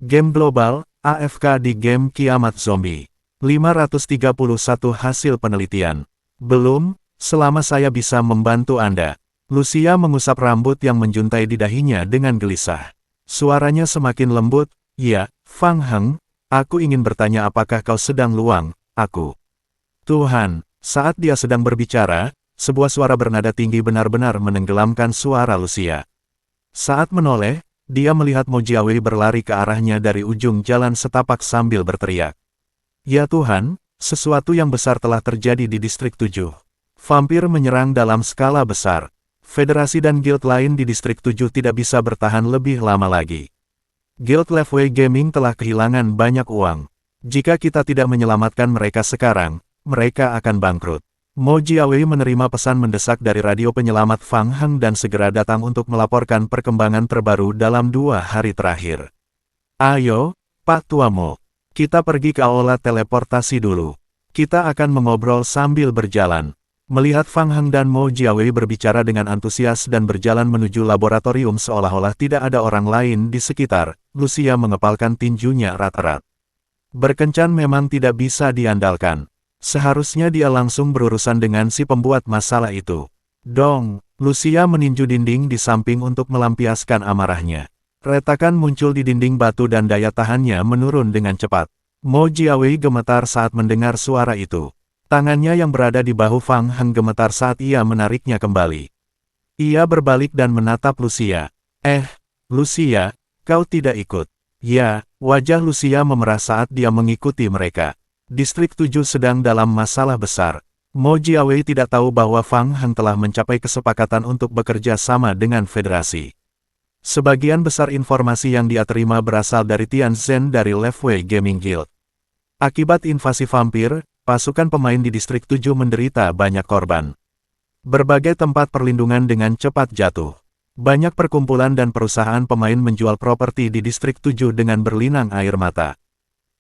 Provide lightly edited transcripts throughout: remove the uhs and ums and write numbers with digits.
Game global, AFK di game Kiamat Zombie. 531 hasil penelitian. Belum, selama saya bisa membantu Anda. Lucia mengusap rambut yang menjuntai di dahinya dengan gelisah. Suaranya semakin lembut, ya, Fang Heng, aku ingin bertanya apakah kau sedang luang, aku. Tuhan, saat dia sedang berbicara, sebuah suara bernada tinggi benar-benar menenggelamkan suara Lucia. Saat menoleh, dia melihat Mo Jiawei berlari ke arahnya dari ujung jalan setapak sambil berteriak. Ya Tuhan, sesuatu yang besar telah terjadi di Distrik 7. Vampir menyerang dalam skala besar. Federasi dan guild lain di Distrik 7 tidak bisa bertahan lebih lama lagi. Guild Leveway Gaming telah kehilangan banyak uang. Jika kita tidak menyelamatkan mereka sekarang, mereka akan bangkrut. Mo Jiawei menerima pesan mendesak dari radio penyelamat Fang Heng dan segera datang untuk melaporkan perkembangan terbaru dalam 2 hari terakhir. Ayo, Pak Tua Mo. Kita pergi ke aula teleportasi dulu. Kita akan mengobrol sambil berjalan. Melihat Fang Heng dan Mo Jiawei berbicara dengan antusias dan berjalan menuju laboratorium seolah-olah tidak ada orang lain di sekitar, Lucia mengepalkan tinjunya erat-erat. Berkencan memang tidak bisa diandalkan. Seharusnya dia langsung berurusan dengan si pembuat masalah itu. Dong, Lucia meninju dinding di samping untuk melampiaskan amarahnya. Retakan muncul di dinding batu dan daya tahannya menurun dengan cepat. Mo Jiawei gemetar saat mendengar suara itu. Tangannya yang berada di bahu Fang Heng gemetar saat ia menariknya kembali. Ia berbalik dan menatap Lucia. Lucia, kau tidak ikut. Ya, wajah Lucia memerah saat dia mengikuti mereka. Distrik 7 sedang dalam masalah besar. Mo Jiawei tidak tahu bahwa Fang Heng telah mencapai kesepakatan untuk bekerja sama dengan federasi. Sebagian besar informasi yang dia terima berasal dari Tian Zhen dari Leveway Gaming Guild. Akibat invasi vampir, pasukan pemain di Distrik 7 menderita banyak korban. Berbagai tempat perlindungan dengan cepat jatuh. Banyak perkumpulan dan perusahaan pemain menjual properti di Distrik 7 dengan berlinang air mata.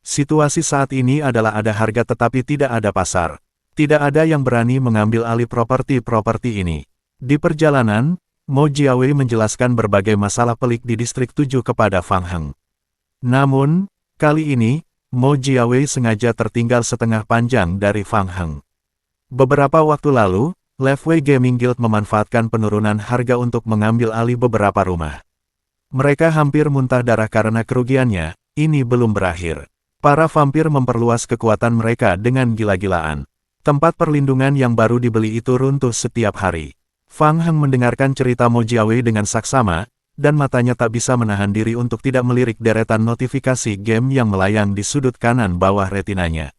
Situasi saat ini adalah ada harga tetapi tidak ada pasar. Tidak ada yang berani mengambil alih properti-properti ini. Di perjalanan, Mo Jiawei menjelaskan berbagai masalah pelik di Distrik 7 kepada Fang Heng. Namun, kali ini, Mo Jiawei sengaja tertinggal setengah panjang dari Fang Heng. Beberapa waktu lalu, Leveway Gaming Guild memanfaatkan penurunan harga untuk mengambil alih beberapa rumah. Mereka hampir muntah darah karena kerugiannya, ini belum berakhir. Para vampir memperluas kekuatan mereka dengan gila-gilaan. Tempat perlindungan yang baru dibeli itu runtuh setiap hari. Fang Heng mendengarkan cerita Mo Jiawei dengan saksama, dan matanya tak bisa menahan diri untuk tidak melirik deretan notifikasi game yang melayang di sudut kanan bawah retinanya.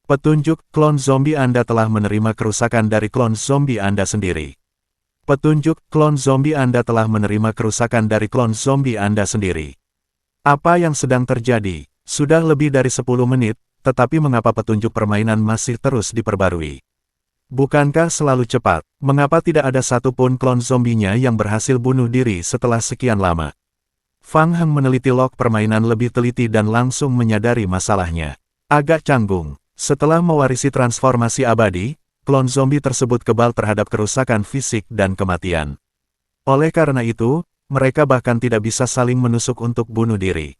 Petunjuk, klon zombie Anda telah menerima kerusakan dari klon zombie Anda sendiri. Petunjuk, klon zombie Anda telah menerima kerusakan dari klon zombie Anda sendiri. Apa yang sedang terjadi? Sudah lebih dari 10 menit, tetapi mengapa petunjuk permainan masih terus diperbarui? Bukankah selalu cepat? Mengapa tidak ada satupun klon zombinya yang berhasil bunuh diri setelah sekian lama? Fang Heng meneliti log permainan lebih teliti dan langsung menyadari masalahnya. Agak canggung. Setelah mewarisi transformasi abadi, klon zombie tersebut kebal terhadap kerusakan fisik dan kematian. Oleh karena itu, mereka bahkan tidak bisa saling menusuk untuk bunuh diri.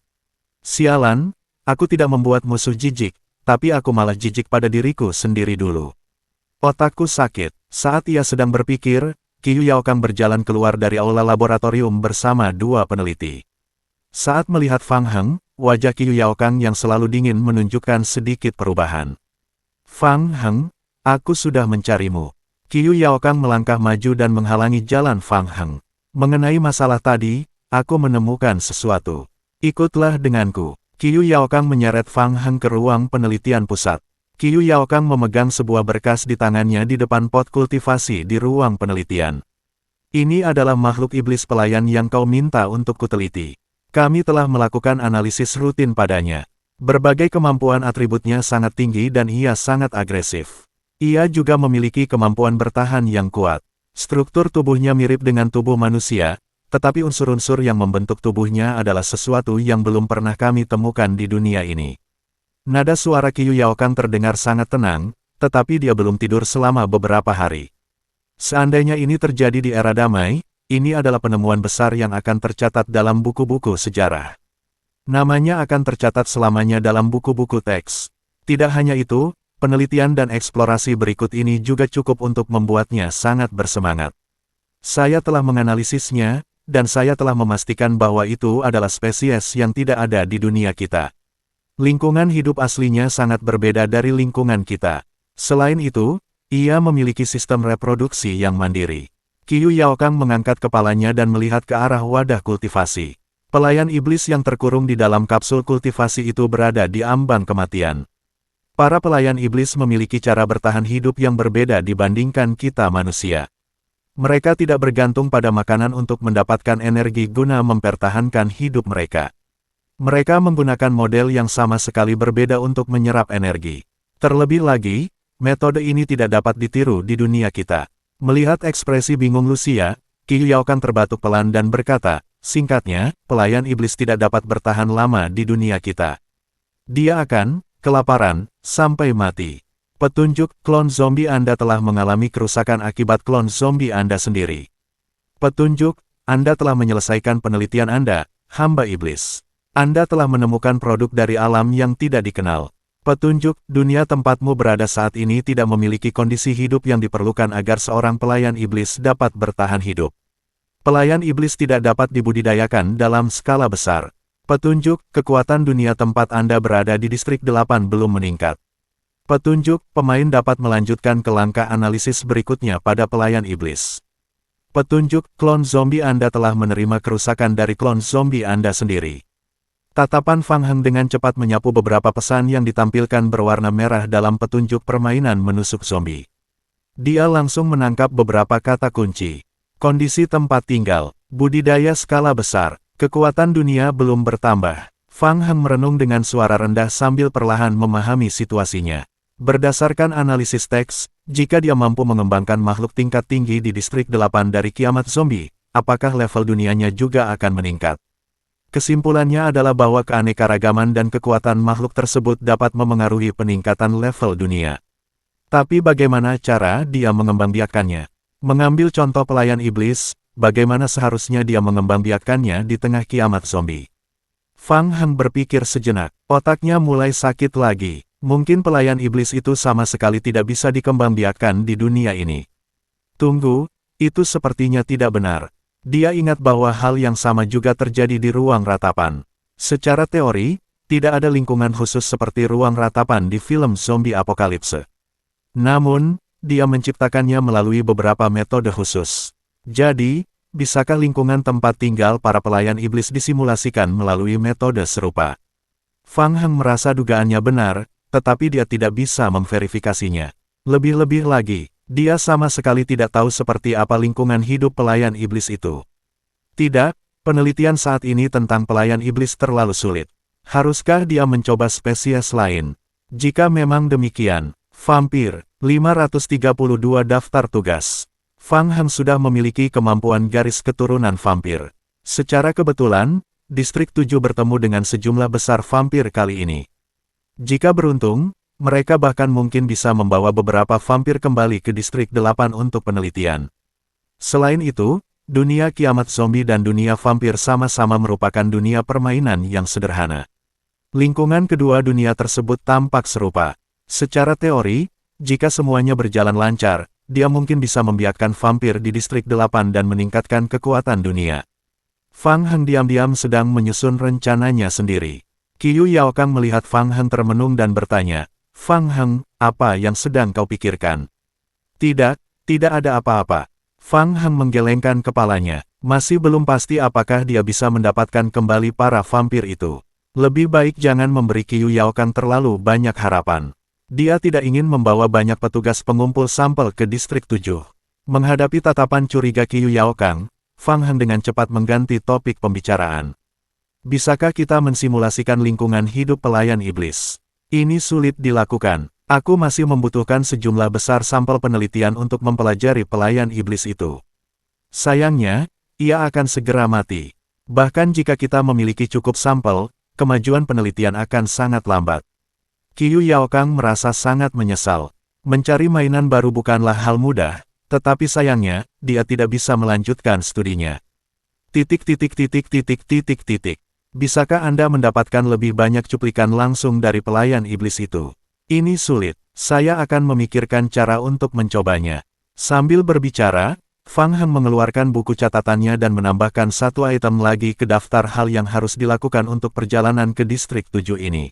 Sialan, aku tidak membuat musuh jijik, tapi aku malah jijik pada diriku sendiri dulu. Otakku sakit. Saat ia sedang berpikir, Qiu Yaokang berjalan keluar dari aula laboratorium bersama 2 peneliti. Saat melihat Fang Heng, wajah Qiu Yaokang yang selalu dingin menunjukkan sedikit perubahan. Fang Heng, aku sudah mencarimu. Qiu Yaokang melangkah maju dan menghalangi jalan Fang Heng. Mengenai masalah tadi, aku menemukan sesuatu. Ikutlah denganku. Qiu Yaokang menyeret Fang Heng ke ruang penelitian pusat. Qiu Yaokang memegang sebuah berkas di tangannya di depan pot kultivasi di ruang penelitian. Ini adalah makhluk iblis pelayan yang kau minta untuk kuteliti. Kami telah melakukan analisis rutin padanya. Berbagai kemampuan atributnya sangat tinggi dan ia sangat agresif. Ia juga memiliki kemampuan bertahan yang kuat. Struktur tubuhnya mirip dengan tubuh manusia, tetapi unsur-unsur yang membentuk tubuhnya adalah sesuatu yang belum pernah kami temukan di dunia ini. Nada suara Qiu Yaokang terdengar sangat tenang, tetapi dia belum tidur selama beberapa hari. Seandainya ini terjadi di era damai, ini adalah penemuan besar yang akan tercatat dalam buku-buku sejarah. Namanya akan tercatat selamanya dalam buku-buku teks. Tidak hanya itu, penelitian dan eksplorasi berikut ini juga cukup untuk membuatnya sangat bersemangat. Saya telah menganalisisnya, dan saya telah memastikan bahwa itu adalah spesies yang tidak ada di dunia kita. Lingkungan hidup aslinya sangat berbeda dari lingkungan kita. Selain itu, ia memiliki sistem reproduksi yang mandiri. Qiu Yaokang mengangkat kepalanya dan melihat ke arah wadah kultivasi. Pelayan iblis yang terkurung di dalam kapsul kultivasi itu berada di ambang kematian. Para pelayan iblis memiliki cara bertahan hidup yang berbeda dibandingkan kita manusia. Mereka tidak bergantung pada makanan untuk mendapatkan energi guna mempertahankan hidup mereka. Mereka menggunakan model yang sama sekali berbeda untuk menyerap energi. Terlebih lagi, metode ini tidak dapat ditiru di dunia kita. Melihat ekspresi bingung Lucia, Qiu Yaokang terbatuk pelan dan berkata, singkatnya, pelayan iblis tidak dapat bertahan lama di dunia kita. Dia akan kelaparan sampai mati. Petunjuk, klon zombie Anda telah mengalami kerusakan akibat klon zombie Anda sendiri. Petunjuk, Anda telah menyelesaikan penelitian Anda, hamba iblis. Anda telah menemukan produk dari alam yang tidak dikenal. Petunjuk, dunia tempatmu berada saat ini tidak memiliki kondisi hidup yang diperlukan agar seorang pelayan iblis dapat bertahan hidup. Pelayan iblis tidak dapat dibudidayakan dalam skala besar. Petunjuk, kekuatan dunia tempat Anda berada di distrik 8 belum meningkat. Petunjuk, pemain dapat melanjutkan ke langkah analisis berikutnya pada pelayan iblis. Petunjuk, klon zombie Anda telah menerima kerusakan dari klon zombie Anda sendiri. Tatapan Fang Heng dengan cepat menyapu beberapa pesan yang ditampilkan berwarna merah dalam petunjuk permainan menusuk zombie. Dia langsung menangkap beberapa kata kunci. Kondisi tempat tinggal, budidaya skala besar, kekuatan dunia belum bertambah. Fang Heng merenung dengan suara rendah sambil perlahan memahami situasinya. Berdasarkan analisis teks, jika dia mampu mengembangkan makhluk tingkat tinggi di distrik 8 dari kiamat zombie, apakah level dunianya juga akan meningkat? Kesimpulannya adalah bahwa keanekaragaman dan kekuatan makhluk tersebut dapat memengaruhi peningkatan level dunia. Tapi bagaimana cara dia mengembangbiakannya? Mengambil contoh pelayan iblis, bagaimana seharusnya dia mengembangbiakannya di tengah kiamat zombie? Fang Heng berpikir sejenak, otaknya mulai sakit lagi. Mungkin pelayan iblis itu sama sekali tidak bisa dikembangbiakan di dunia ini. Tunggu, itu sepertinya tidak benar. Dia ingat bahwa hal yang sama juga terjadi di ruang ratapan. Secara teori, tidak ada lingkungan khusus seperti ruang ratapan di film zombie apokalipse. Namun, dia menciptakannya melalui beberapa metode khusus. Jadi, bisakah lingkungan tempat tinggal para pelayan iblis disimulasikan melalui metode serupa? Fang Heng merasa dugaannya benar, tetapi dia tidak bisa memverifikasinya. Lebih-lebih lagi, dia sama sekali tidak tahu seperti apa lingkungan hidup pelayan iblis itu. Tidak, penelitian saat ini tentang pelayan iblis terlalu sulit. Haruskah dia mencoba spesies lain? Jika memang demikian, vampir, 532 daftar tugas. Fang Heng sudah memiliki kemampuan garis keturunan vampir. Secara kebetulan, distrik 7 bertemu dengan sejumlah besar vampir kali ini. Jika beruntung, mereka bahkan mungkin bisa membawa beberapa vampir kembali ke distrik 8 untuk penelitian. Selain itu, dunia kiamat zombie dan dunia vampir sama-sama merupakan dunia permainan yang sederhana. Lingkungan kedua dunia tersebut tampak serupa. Secara teori, jika semuanya berjalan lancar, dia mungkin bisa membiarkan vampir di distrik 8 dan meningkatkan kekuatan dunia. Fang Heng diam-diam sedang menyusun rencananya sendiri. Qiu Yaokang melihat Fang Heng termenung dan bertanya, Fang Heng, apa yang sedang kau pikirkan? Tidak ada apa-apa. Fang Heng menggelengkan kepalanya, masih belum pasti apakah dia bisa mendapatkan kembali para vampir itu. Lebih baik jangan memberi Qiu Yaokang terlalu banyak harapan. Dia tidak ingin membawa banyak petugas pengumpul sampel ke distrik 7. Menghadapi tatapan curiga Qiu Yaokang, Fang Heng dengan cepat mengganti topik pembicaraan. Bisakah kita mensimulasikan lingkungan hidup pelayan iblis? Ini sulit dilakukan. Aku masih membutuhkan sejumlah besar sampel penelitian untuk mempelajari pelayan iblis itu. Sayangnya, ia akan segera mati. Bahkan jika kita memiliki cukup sampel, kemajuan penelitian akan sangat lambat. Qiu Yaokang merasa sangat menyesal. Mencari mainan baru bukanlah hal mudah, tetapi sayangnya, dia tidak bisa melanjutkan studinya. Bisakah Anda mendapatkan lebih banyak cuplikan langsung dari pelayan iblis itu? Ini sulit. Saya akan memikirkan cara untuk mencobanya. Sambil berbicara, Fang Heng mengeluarkan buku catatannya dan menambahkan satu item lagi ke daftar hal yang harus dilakukan untuk perjalanan ke distrik 7 ini.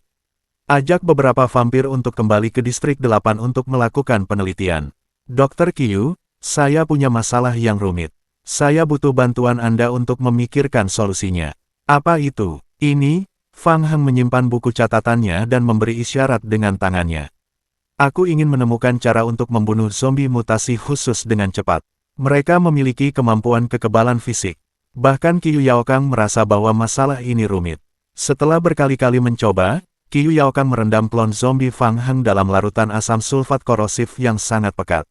Ajak beberapa vampir untuk kembali ke distrik 8 untuk melakukan penelitian. Dr. Qiu, saya punya masalah yang rumit. Saya butuh bantuan Anda untuk memikirkan solusinya. Apa itu? Ini, Fang Heng menyimpan buku catatannya dan memberi isyarat dengan tangannya. Aku ingin menemukan cara untuk membunuh zombie mutasi khusus dengan cepat. Mereka memiliki kemampuan kekebalan fisik. Bahkan Qiu Yaokang merasa bahwa masalah ini rumit. Setelah berkali-kali mencoba, Qiu Yaokang merendam klon zombie Fang Heng dalam larutan asam sulfat korosif yang sangat pekat.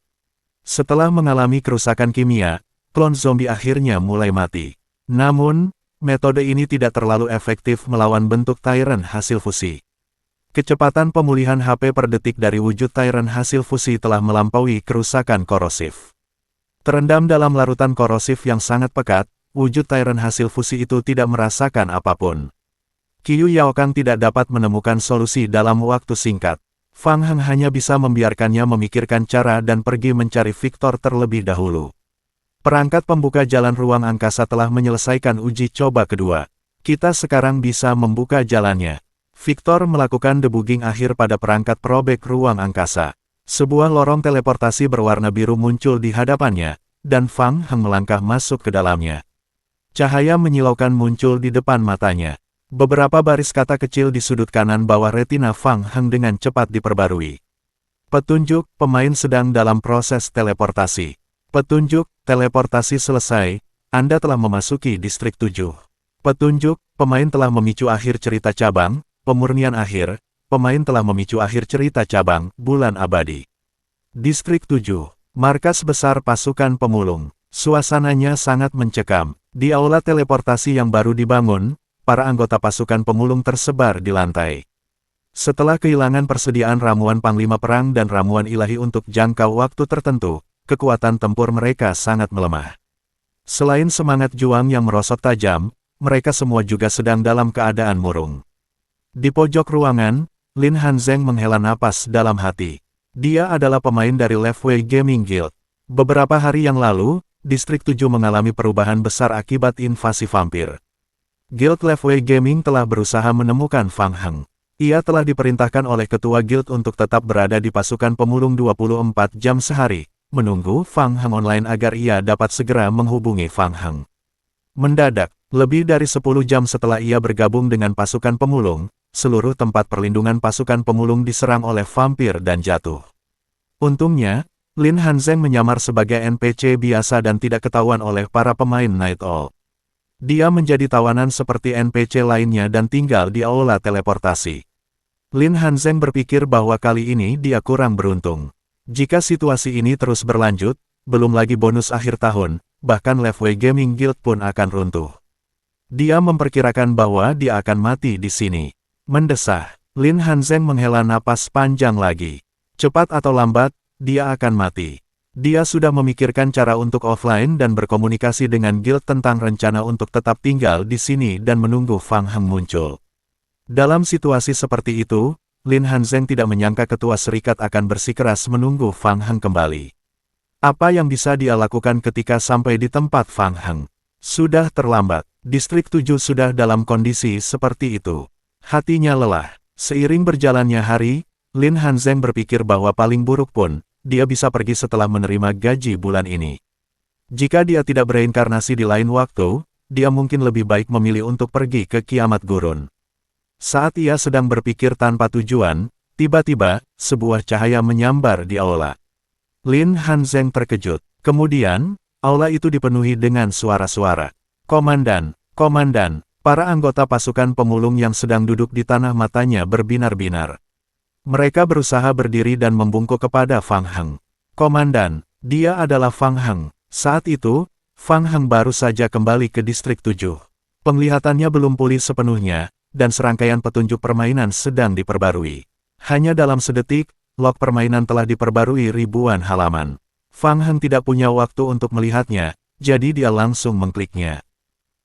Setelah mengalami kerusakan kimia, klon zombie akhirnya mulai mati. Namun, metode ini tidak terlalu efektif melawan bentuk Tyrant hasil fusi. Kecepatan pemulihan HP per detik dari wujud Tyrant hasil fusi telah melampaui kerusakan korosif. Terendam dalam larutan korosif yang sangat pekat, wujud Tyrant hasil fusi itu tidak merasakan apapun. Qiu Yaokang tidak dapat menemukan solusi dalam waktu singkat. Fang Heng hanya bisa membiarkannya memikirkan cara dan pergi mencari Victor terlebih dahulu. Perangkat pembuka jalan ruang angkasa telah menyelesaikan uji coba kedua. Kita sekarang bisa membuka jalannya. Victor melakukan debugging akhir pada perangkat perobek ruang angkasa. Sebuah lorong teleportasi berwarna biru muncul di hadapannya, dan Fang Heng melangkah masuk ke dalamnya. Cahaya menyilaukan muncul di depan matanya. Beberapa baris kata kecil di sudut kanan bawah retina Fang Heng dengan cepat diperbarui. Petunjuk, pemain sedang dalam proses teleportasi. Petunjuk, teleportasi selesai, Anda telah memasuki distrik 7. Petunjuk, pemain telah memicu akhir cerita cabang, pemurnian akhir, pemain telah memicu akhir cerita cabang, bulan abadi. Distrik 7, markas besar pasukan pemulung. Suasananya sangat mencekam. Di aula teleportasi yang baru dibangun, para anggota pasukan pemulung tersebar di lantai. Setelah kehilangan persediaan ramuan panglima perang dan ramuan ilahi untuk jangka waktu tertentu, kekuatan tempur mereka sangat melemah. Selain semangat juang yang merosot tajam, mereka semua juga sedang dalam keadaan murung. Di pojok ruangan, Lin Hanzeng menghela napas dalam hati. Dia adalah pemain dari Left-Way Gaming Guild. Beberapa hari yang lalu, Distrik 7 mengalami perubahan besar akibat invasi vampir. Guild Left-Way Gaming telah berusaha menemukan Fang Heng. Ia telah diperintahkan oleh ketua guild untuk tetap berada di pasukan pemulung 24 jam sehari, menunggu Fang Heng online agar ia dapat segera menghubungi Fang Heng. Mendadak, lebih dari 10 jam setelah ia bergabung dengan pasukan pemulung, seluruh tempat perlindungan pasukan pemulung diserang oleh vampir dan jatuh. Untungnya, Lin Hanzeng menyamar sebagai NPC biasa dan tidak ketahuan oleh para pemain Night Owl. Dia menjadi tawanan seperti NPC lainnya dan tinggal di aula teleportasi. Lin Hanzeng berpikir bahwa kali ini dia kurang beruntung. Jika situasi ini terus berlanjut, belum lagi bonus akhir tahun, bahkan Left-Way Gaming Guild pun akan runtuh. Dia memperkirakan bahwa dia akan mati di sini. Mendesah, Lin Hanzeng menghela napas panjang lagi. Cepat atau lambat, dia akan mati. Dia sudah memikirkan cara untuk offline dan berkomunikasi dengan guild tentang rencana untuk tetap tinggal di sini dan menunggu Fang Heng muncul. Dalam situasi seperti itu, Lin Hanzeng tidak menyangka ketua serikat akan bersikeras menunggu Fang Heng kembali. Apa yang bisa dia lakukan ketika sampai di tempat Fang Heng? Sudah terlambat. Distrik 7 sudah dalam kondisi seperti itu. Hatinya lelah. Seiring berjalannya hari, Lin Hanzeng berpikir bahwa paling buruk pun, dia bisa pergi setelah menerima gaji bulan ini. Jika dia tidak bereinkarnasi di lain waktu, dia mungkin lebih baik memilih untuk pergi ke Kiamat Gurun. Saat ia sedang berpikir tanpa tujuan, tiba-tiba, sebuah cahaya menyambar di aula. Lin Hanzeng terkejut. Kemudian, aula itu dipenuhi dengan suara-suara. Komandan, komandan, para anggota pasukan pemulung yang sedang duduk di tanah matanya berbinar-binar. Mereka berusaha berdiri dan membungkuk kepada Fang Heng. Komandan, dia adalah Fang Heng. Saat itu, Fang Heng baru saja kembali ke Distrik 7. Penglihatannya belum pulih sepenuhnya, dan serangkaian petunjuk permainan sedang diperbarui. Hanya dalam sedetik, log permainan telah diperbarui ribuan halaman. Fang Heng tidak punya waktu untuk melihatnya, jadi dia langsung mengkliknya.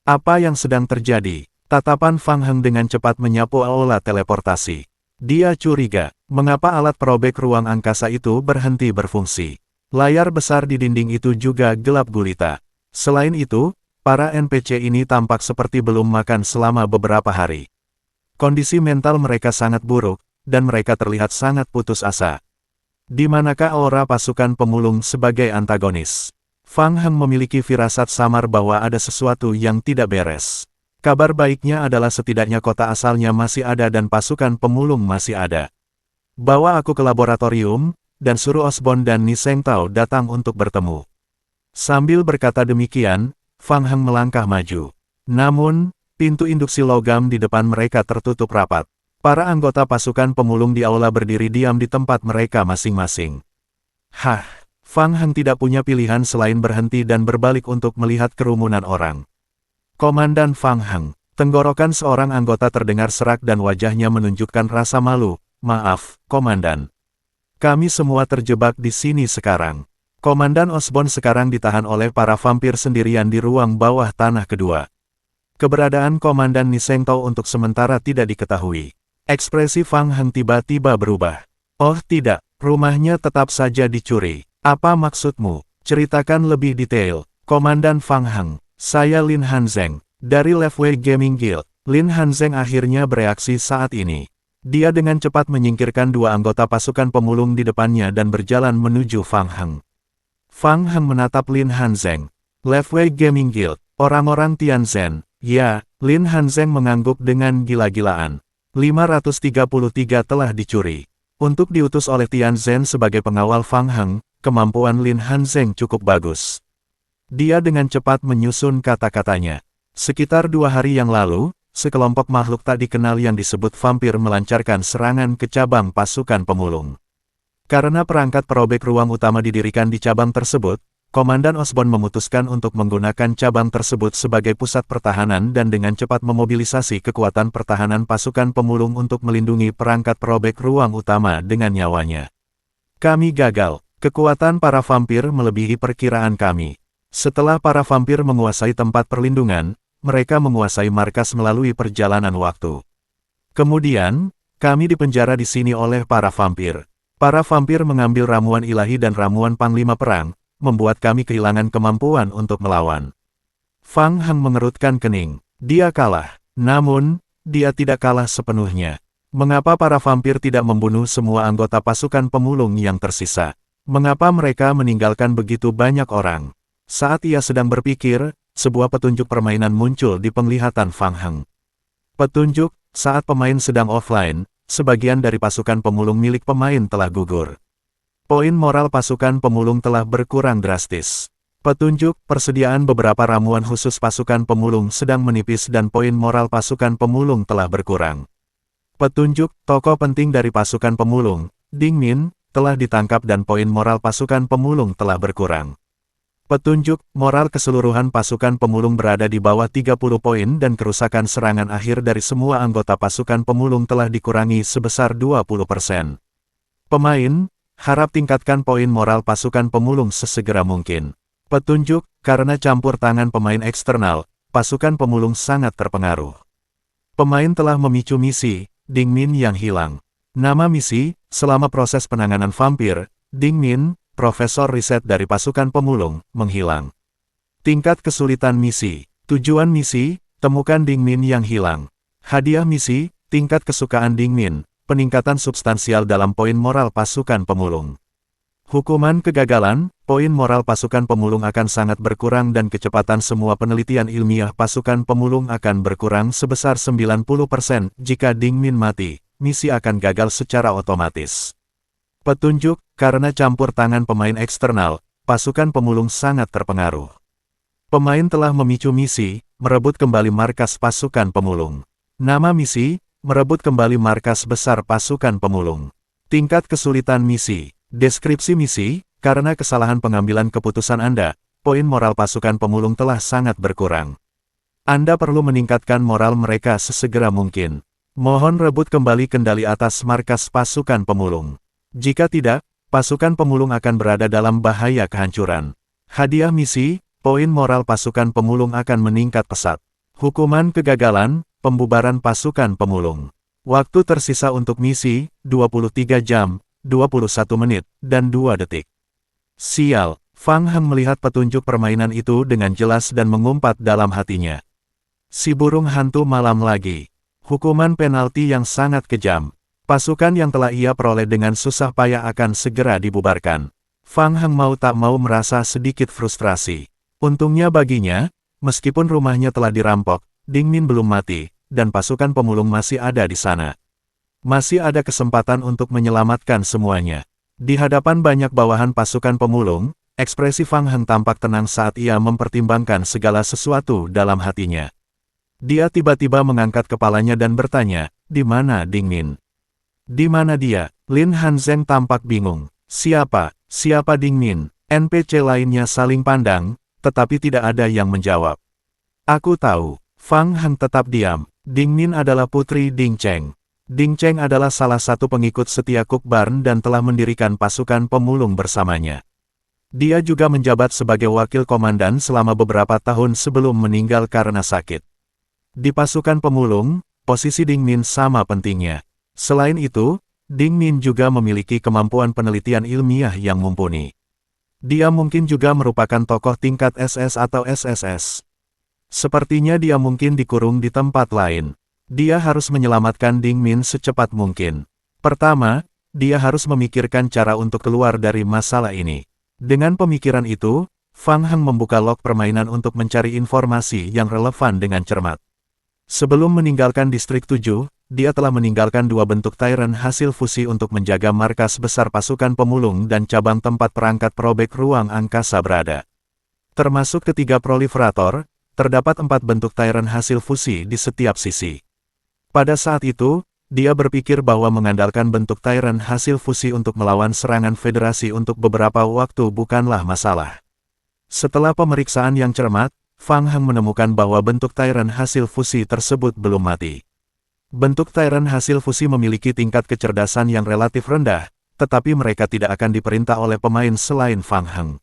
Apa yang sedang terjadi? Tatapan Fang Heng dengan cepat menyapu aula teleportasi. Dia curiga, mengapa alat perobek ruang angkasa itu berhenti berfungsi. Layar besar di dinding itu juga gelap gulita. Selain itu, para NPC ini tampak seperti belum makan selama beberapa hari. Kondisi mental mereka sangat buruk, dan mereka terlihat sangat putus asa. Di manakah aura pasukan pemulung sebagai antagonis? Fang Heng memiliki firasat samar bahwa ada sesuatu yang tidak beres. Kabar baiknya adalah setidaknya kota asalnya masih ada dan pasukan pemulung masih ada. Bawa aku ke laboratorium, dan suruh Osborn dan Ni Seng Tao datang untuk bertemu. Sambil berkata demikian, Fang Heng melangkah maju. Namun, pintu induksi logam di depan mereka tertutup rapat. Para anggota pasukan pemulung di aula berdiri diam di tempat mereka masing-masing. Fang Heng tidak punya pilihan selain berhenti dan berbalik untuk melihat kerumunan orang. Komandan Fang Heng, tenggorokan seorang anggota terdengar serak dan wajahnya menunjukkan rasa malu. Maaf, Komandan. Kami semua terjebak di sini sekarang. Komandan Osborn sekarang ditahan oleh para vampir sendirian di ruang bawah tanah kedua. Keberadaan Komandan Ni Seng Tao untuk sementara tidak diketahui. Ekspresi Fang Heng tiba-tiba berubah. Oh tidak, rumahnya tetap saja dicuri. Apa maksudmu? Ceritakan lebih detail. Komandan Fang Heng, saya Lin Hanzeng, dari Lefway Gaming Guild. Lin Hanzeng akhirnya bereaksi saat ini. Dia dengan cepat menyingkirkan dua anggota pasukan pemulung di depannya dan berjalan menuju Fang Heng. Fang Heng menatap Lin Hanzeng. Lefway Gaming Guild, orang-orang Tianzhen. Ya, Lin Hanzeng mengangguk dengan gila-gilaan. 533 telah dicuri. Untuk diutus oleh Tianzhen sebagai pengawal Fang Heng, kemampuan Lin Hanzeng cukup bagus. Dia dengan cepat menyusun kata-katanya. Sekitar 2 hari yang lalu, sekelompok makhluk tak dikenal yang disebut vampir melancarkan serangan ke cabang pasukan pemulung. Karena perangkat perobek ruang utama didirikan di cabang tersebut, Komandan Osborn memutuskan untuk menggunakan cabang tersebut sebagai pusat pertahanan dan dengan cepat memobilisasi kekuatan pertahanan pasukan pemulung untuk melindungi perangkat perobek ruang utama dengan nyawanya. Kami gagal. Kekuatan para vampir melebihi perkiraan kami. Setelah para vampir menguasai tempat perlindungan, mereka menguasai markas melalui perjalanan waktu. Kemudian, kami dipenjara di sini oleh para vampir. Para vampir mengambil ramuan ilahi dan ramuan panglima perang, membuat kami kehilangan kemampuan untuk melawan. Fang Heng mengerutkan kening. Dia kalah. Namun, dia tidak kalah sepenuhnya. Mengapa para vampir tidak membunuh semua anggota pasukan pemulung yang tersisa? Mengapa mereka meninggalkan begitu banyak orang? Saat ia sedang berpikir, sebuah petunjuk permainan muncul di penglihatan Fang Heng. Petunjuk, saat pemain sedang offline, sebagian dari pasukan pemulung milik pemain telah gugur. Poin moral pasukan pemulung telah berkurang drastis. Petunjuk, persediaan beberapa ramuan khusus pasukan pemulung sedang menipis dan poin moral pasukan pemulung telah berkurang. Petunjuk, tokoh penting dari pasukan pemulung, Ding Min, telah ditangkap dan poin moral pasukan pemulung telah berkurang. Petunjuk, moral keseluruhan pasukan pemulung berada di bawah 30 poin dan kerusakan serangan akhir dari semua anggota pasukan pemulung telah dikurangi sebesar 20%. Pemain, harap tingkatkan poin moral pasukan pemulung sesegera mungkin. Petunjuk, karena campur tangan pemain eksternal, pasukan pemulung sangat terpengaruh. Pemain telah memicu misi, Ding Min yang hilang. Nama misi, selama proses penanganan vampir, Ding Min, Profesor riset dari pasukan pemulung, menghilang. Tingkat kesulitan misi. Tujuan misi, temukan Ding Min yang hilang. Hadiah misi, tingkat kesukaan Ding Min, peningkatan substansial dalam poin moral pasukan pemulung. Hukuman kegagalan, poin moral pasukan pemulung akan sangat berkurang dan kecepatan semua penelitian ilmiah pasukan pemulung akan berkurang sebesar 90% jika Ding Min mati, misi akan gagal secara otomatis. Petunjuk, karena campur tangan pemain eksternal, pasukan pemulung sangat terpengaruh. Pemain telah memicu misi, merebut kembali markas pasukan pemulung. Nama misi, merebut kembali markas besar pasukan pemulung. Tingkat kesulitan misi, deskripsi misi, karena kesalahan pengambilan keputusan Anda, poin moral pasukan pemulung telah sangat berkurang. Anda perlu meningkatkan moral mereka sesegera mungkin. Mohon rebut kembali kendali atas markas pasukan pemulung. Jika tidak, pasukan pemulung akan berada dalam bahaya kehancuran. Hadiah misi, poin moral pasukan pemulung akan meningkat pesat. Hukuman kegagalan, pembubaran pasukan pemulung. Waktu tersisa untuk misi, 23 jam, 21 menit, dan 2 detik. Sial, Fang Heng melihat petunjuk permainan itu dengan jelas dan mengumpat dalam hatinya. Si burung hantu malam lagi. Hukuman penalti yang sangat kejam. Pasukan yang telah ia peroleh dengan susah payah akan segera dibubarkan. Fang Heng mau tak mau merasa sedikit frustrasi. Untungnya baginya, meskipun rumahnya telah dirampok, Ding Min belum mati, dan pasukan pemulung masih ada di sana. Masih ada kesempatan untuk menyelamatkan semuanya. Di hadapan banyak bawahan pasukan pemulung, ekspresi Fang Heng tampak tenang saat ia mempertimbangkan segala sesuatu dalam hatinya. Dia tiba-tiba mengangkat kepalanya dan bertanya, "Di mana Ding Min? Di mana dia?" Lin Hanzeng tampak bingung. Siapa Ding Min?" NPC lainnya saling pandang, tetapi tidak ada yang menjawab. "Aku tahu." Fang Heng tetap diam. Ding Min adalah putri Ding Cheng. Ding Cheng adalah salah satu pengikut setia Kuk Barn dan telah mendirikan pasukan pemulung bersamanya. Dia juga menjabat sebagai wakil komandan selama beberapa tahun sebelum meninggal karena sakit. Di pasukan pemulung, posisi Ding Min sama pentingnya. Selain itu, Ding Min juga memiliki kemampuan penelitian ilmiah yang mumpuni. Dia mungkin juga merupakan tokoh tingkat SS atau SSS. Sepertinya dia mungkin dikurung di tempat lain. Dia harus menyelamatkan Ding Min secepat mungkin. Pertama, dia harus memikirkan cara untuk keluar dari masalah ini. Dengan pemikiran itu, Fang Heng membuka log permainan untuk mencari informasi yang relevan dengan cermat. Sebelum meninggalkan distrik 7, dia telah meninggalkan 2 bentuk Tyrant hasil fusi untuk menjaga markas besar pasukan pemulung dan cabang tempat perangkat probek ruang angkasa berada. Termasuk ketiga proliferator, terdapat 4 bentuk Tyrant hasil fusi di setiap sisi. Pada saat itu, dia berpikir bahwa mengandalkan bentuk Tyrant hasil fusi untuk melawan serangan federasi untuk beberapa waktu bukanlah masalah. Setelah pemeriksaan yang cermat, Fang Heng menemukan bahwa bentuk Tyrant hasil fusi tersebut belum mati. Bentuk Tyrant hasil fusi memiliki tingkat kecerdasan yang relatif rendah, tetapi mereka tidak akan diperintah oleh pemain selain Fang Heng.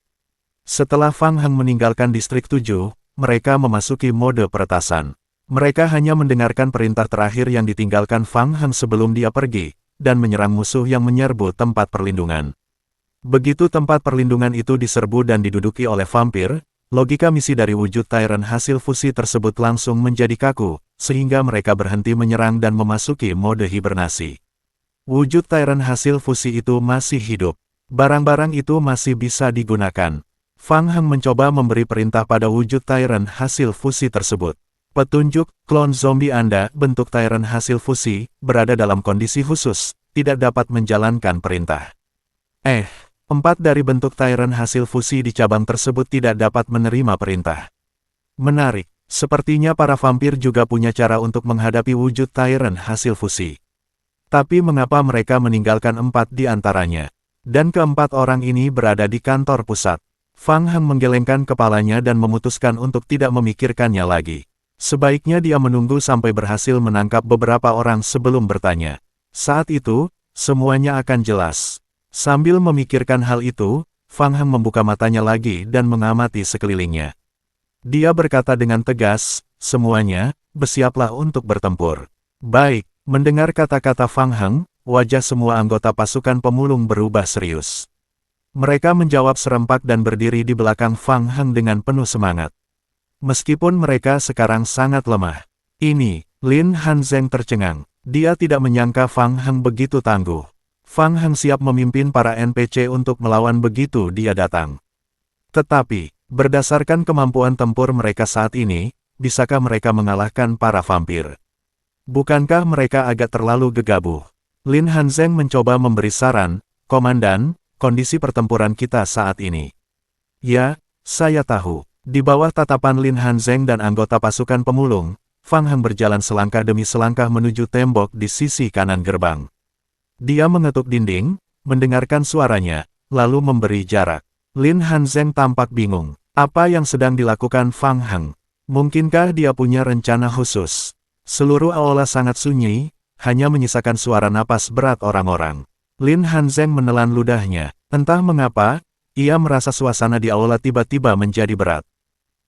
Setelah Fang Heng meninggalkan distrik 7, mereka memasuki mode peretasan. Mereka hanya mendengarkan perintah terakhir yang ditinggalkan Fang Heng sebelum dia pergi, dan menyerang musuh yang menyerbu tempat perlindungan. Begitu tempat perlindungan itu diserbu dan diduduki oleh vampir, logika misi dari wujud Tyrant hasil fusi tersebut langsung menjadi kaku, sehingga mereka berhenti menyerang dan memasuki mode hibernasi. Wujud Tyrant hasil fusi itu masih hidup. Barang-barang itu masih bisa digunakan. Fang Heng mencoba memberi perintah pada wujud Tyrant hasil fusi tersebut. Petunjuk, klon zombie Anda, bentuk Tyrant hasil fusi, berada dalam kondisi khusus, tidak dapat menjalankan perintah. 4 dari bentuk Tyrant hasil fusi di cabang tersebut tidak dapat menerima perintah. Menarik, sepertinya para vampir juga punya cara untuk menghadapi wujud Tyrant hasil fusi. Tapi mengapa mereka meninggalkan 4 di antaranya? Dan keempat orang ini berada di kantor pusat. Fang Heng menggelengkan kepalanya dan memutuskan untuk tidak memikirkannya lagi. Sebaiknya dia menunggu sampai berhasil menangkap beberapa orang sebelum bertanya. Saat itu, semuanya akan jelas. Sambil memikirkan hal itu, Fang Heng membuka matanya lagi dan mengamati sekelilingnya. Dia berkata dengan tegas, "Semuanya, bersiaplah untuk bertempur." Baik, mendengar kata-kata Fang Heng, wajah semua anggota pasukan pemulung berubah serius. Mereka menjawab serempak dan berdiri di belakang Fang Heng dengan penuh semangat. Meskipun mereka sekarang sangat lemah. Ini, Lin Hanzeng tercengang. Dia tidak menyangka Fang Heng begitu tangguh. Fang Heng siap memimpin para NPC untuk melawan begitu dia datang. Tetapi, berdasarkan kemampuan tempur mereka saat ini, bisakah mereka mengalahkan para vampir? Bukankah mereka agak terlalu gegabah? Lin Hanzeng mencoba memberi saran, "Komandan, kondisi pertempuran kita saat ini." "Ya, saya tahu." Di bawah tatapan Lin Hanzeng dan anggota pasukan pemulung, Fang Heng berjalan selangkah demi selangkah menuju tembok di sisi kanan gerbang. Dia mengetuk dinding, mendengarkan suaranya, lalu memberi jarak. Lin Hanzeng tampak bingung. Apa yang sedang dilakukan Fang Heng? Mungkinkah dia punya rencana khusus? Seluruh aula sangat sunyi, hanya menyisakan suara napas berat orang-orang. Lin Hanzeng menelan ludahnya. Entah mengapa, ia merasa suasana di aula tiba-tiba menjadi berat.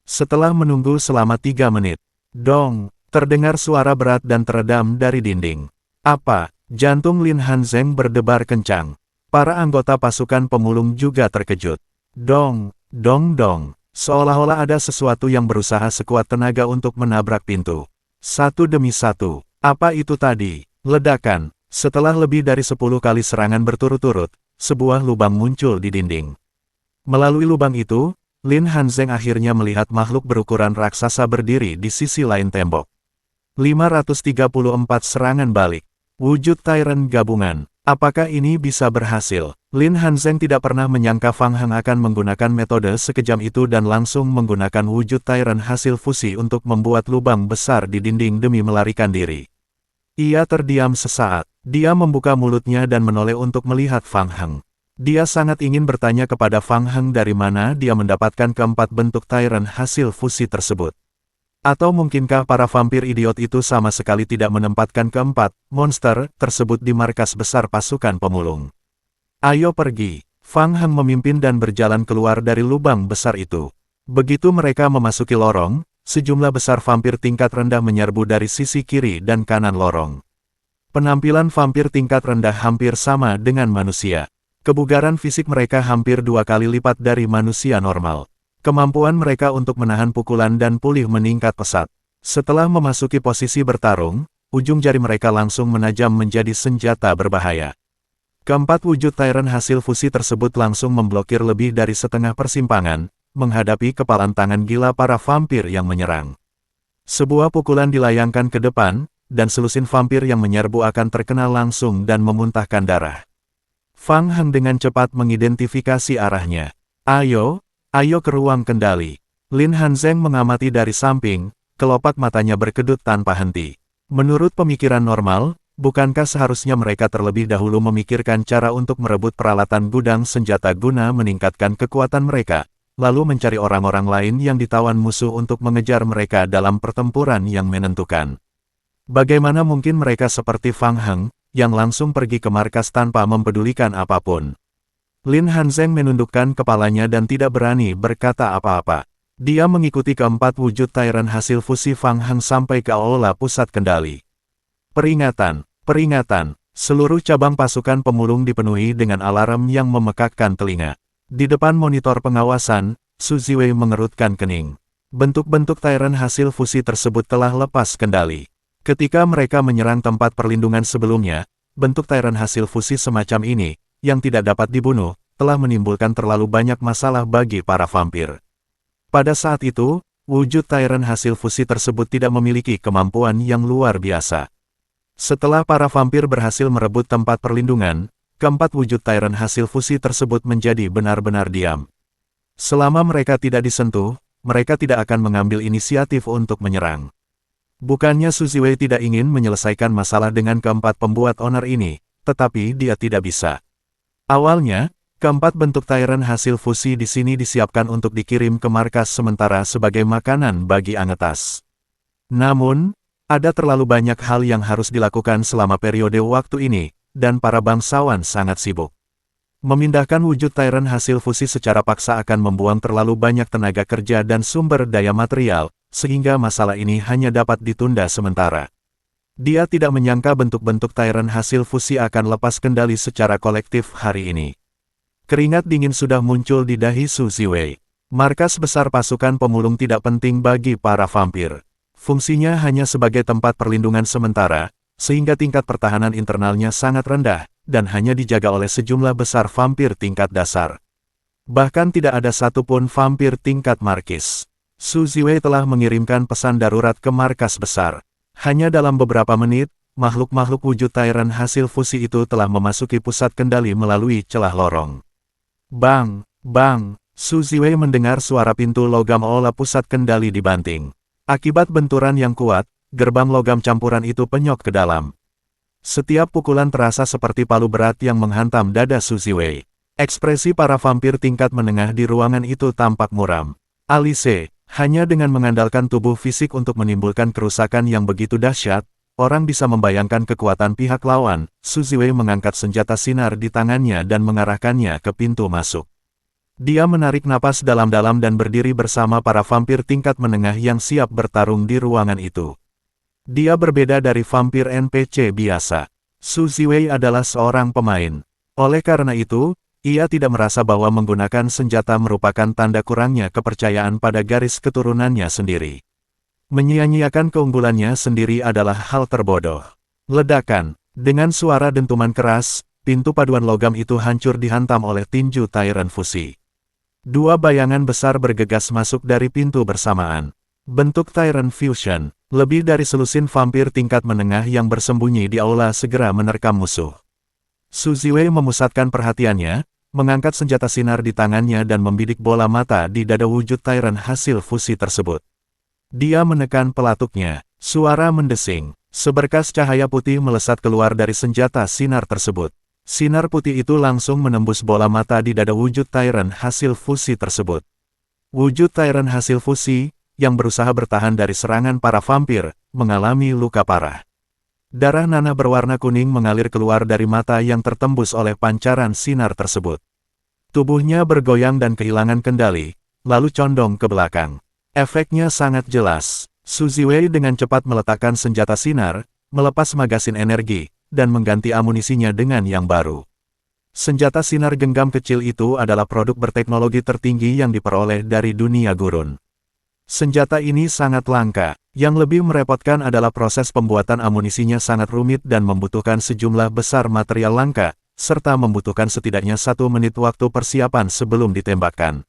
Setelah menunggu selama 3 menit, dong, Terdengar suara berat dan teredam dari dinding. Apa? Jantung Lin Hanzeng berdebar kencang. Para anggota pasukan pemulung juga terkejut. Dong, dong dong. Seolah-olah ada sesuatu yang berusaha sekuat tenaga untuk menabrak pintu. Satu demi satu. Apa itu tadi? Ledakan. Setelah lebih dari 10 kali serangan berturut-turut, sebuah lubang muncul di dinding. Melalui lubang itu, Lin Hanzeng akhirnya melihat makhluk berukuran raksasa berdiri di sisi lain tembok. 534 serangan balik. Wujud Tyrant gabungan. Apakah ini bisa berhasil? Lin Hanzeng tidak pernah menyangka Fang Heng akan menggunakan metode sekejam itu dan langsung menggunakan wujud Tyrant hasil fusi untuk membuat lubang besar di dinding demi melarikan diri. Ia terdiam sesaat. Dia membuka mulutnya dan menoleh untuk melihat Fang Heng. Dia sangat ingin bertanya kepada Fang Heng dari mana dia mendapatkan keempat bentuk Tyrant hasil fusi tersebut. Atau mungkinkah para vampir idiot itu sama sekali tidak menempatkan keempat monster tersebut di markas besar pasukan pemulung. Ayo pergi. Fang Heng memimpin dan berjalan keluar dari lubang besar itu. Begitu mereka memasuki lorong, sejumlah besar vampir tingkat rendah menyerbu dari sisi kiri dan kanan lorong. Penampilan vampir tingkat rendah hampir sama dengan manusia. Kebugaran fisik mereka hampir 2 kali lipat dari manusia normal. Kemampuan mereka untuk menahan pukulan dan pulih meningkat pesat. Setelah memasuki posisi bertarung, ujung jari mereka langsung menajam menjadi senjata berbahaya. Keempat wujud Tyrant hasil fusi tersebut langsung memblokir lebih dari setengah persimpangan, menghadapi kepalan tangan gila para vampir yang menyerang. Sebuah pukulan dilayangkan ke depan, dan selusin vampir yang menyerbu akan terkena langsung dan memuntahkan darah. Fang Heng dengan cepat mengidentifikasi arahnya. Ayo ke ruang kendali. Lin Hanzeng mengamati dari samping, kelopak matanya berkedut tanpa henti. Menurut pemikiran normal, bukankah seharusnya mereka terlebih dahulu memikirkan cara untuk merebut peralatan gudang senjata guna meningkatkan kekuatan mereka, lalu mencari orang-orang lain yang ditawan musuh untuk mengejar mereka dalam pertempuran yang menentukan. Bagaimana mungkin mereka seperti Fang Heng, yang langsung pergi ke markas tanpa mempedulikan apapun? Lin Hanzeng menundukkan kepalanya dan tidak berani berkata apa-apa. Dia mengikuti keempat wujud Tyrant hasil fusi Fang Heng sampai ke aula pusat kendali. Peringatan, peringatan, seluruh cabang pasukan pemulung dipenuhi dengan alarm yang memekakkan telinga. Di depan monitor pengawasan, Su Ziwei mengerutkan kening. Bentuk-bentuk Tyrant hasil fusi tersebut telah lepas kendali. Ketika mereka menyerang tempat perlindungan sebelumnya, bentuk Tyrant hasil fusi semacam ini, yang tidak dapat dibunuh, telah menimbulkan terlalu banyak masalah bagi para vampir. Pada saat itu, wujud Tyrant hasil fusi tersebut tidak memiliki kemampuan yang luar biasa. Setelah para vampir berhasil merebut tempat perlindungan, keempat wujud Tyrant hasil fusi tersebut menjadi benar-benar diam. Selama mereka tidak disentuh, mereka tidak akan mengambil inisiatif untuk menyerang. Bukannya Su Ziwei tidak ingin menyelesaikan masalah dengan keempat pembuat onar ini, tetapi dia tidak bisa. Awalnya, keempat bentuk Tyrant hasil fusi di sini disiapkan untuk dikirim ke markas sementara sebagai makanan bagi Angetas. Namun, ada terlalu banyak hal yang harus dilakukan selama periode waktu ini, dan para bangsawan sangat sibuk. Memindahkan wujud Tyrant hasil fusi secara paksa akan membuang terlalu banyak tenaga kerja dan sumber daya material, sehingga masalah ini hanya dapat ditunda sementara. Dia tidak menyangka bentuk-bentuk Tyrant hasil fusi akan lepas kendali secara kolektif hari ini. Keringat dingin sudah muncul di dahi Su Ziwei. Markas besar pasukan pemulung tidak penting bagi para vampir. Fungsinya hanya sebagai tempat perlindungan sementara, sehingga tingkat pertahanan internalnya sangat rendah, dan hanya dijaga oleh sejumlah besar vampir tingkat dasar. Bahkan tidak ada satupun vampir tingkat markis. Su Ziwei telah mengirimkan pesan darurat ke markas besar. Hanya dalam beberapa menit, makhluk-makhluk wujud Tyrant hasil fusi itu telah memasuki pusat kendali melalui celah lorong. Bang, bang, Su Ziwei mendengar suara pintu logam aula pusat kendali dibanting. Akibat benturan yang kuat, gerbang logam campuran itu penyok ke dalam. Setiap pukulan terasa seperti palu berat yang menghantam dada Su Ziwei. Ekspresi para vampir tingkat menengah di ruangan itu tampak muram. Alice, hanya dengan mengandalkan tubuh fisik untuk menimbulkan kerusakan yang begitu dahsyat, orang bisa membayangkan kekuatan pihak lawan. Su Ziwei mengangkat senjata sinar di tangannya dan mengarahkannya ke pintu masuk. Dia menarik napas dalam-dalam dan berdiri bersama para vampir tingkat menengah yang siap bertarung di ruangan itu. Dia berbeda dari vampir NPC biasa. Su Ziwei adalah seorang pemain. Oleh karena itu, ia tidak merasa bahwa menggunakan senjata merupakan tanda kurangnya kepercayaan pada garis keturunannya sendiri. Menyia-nyiakan keunggulannya sendiri adalah hal terbodoh. Ledakan. Dengan suara dentuman keras, pintu paduan logam itu hancur dihantam oleh tinju Tyrant Fusi. Dua bayangan besar bergegas masuk dari pintu bersamaan. Bentuk Tyrant Fusion, lebih dari selusin vampir tingkat menengah yang bersembunyi di aula segera menerkam musuh. Su Ziwei memusatkan perhatiannya, mengangkat senjata sinar di tangannya dan membidik bola mata di dada wujud Tyrant hasil fusi tersebut. Dia menekan pelatuknya, suara mendesing, seberkas cahaya putih melesat keluar dari senjata sinar tersebut. Sinar putih itu langsung menembus bola mata di dada wujud Tyrant hasil fusi tersebut. Wujud Tyrant hasil fusi, yang berusaha bertahan dari serangan para vampir, mengalami luka parah. Darah nanah berwarna kuning mengalir keluar dari mata yang tertembus oleh pancaran sinar tersebut. Tubuhnya bergoyang dan kehilangan kendali, lalu condong ke belakang. Efeknya sangat jelas. Su Ziwei dengan cepat meletakkan senjata sinar, melepas magasin energi, dan mengganti amunisinya dengan yang baru. Senjata sinar genggam kecil itu adalah produk berteknologi tertinggi yang diperoleh dari dunia gurun. Senjata ini sangat langka. Yang lebih merepotkan adalah proses pembuatan amunisinya sangat rumit dan membutuhkan sejumlah besar material langka, serta membutuhkan setidaknya 1 menit waktu persiapan sebelum ditembakkan.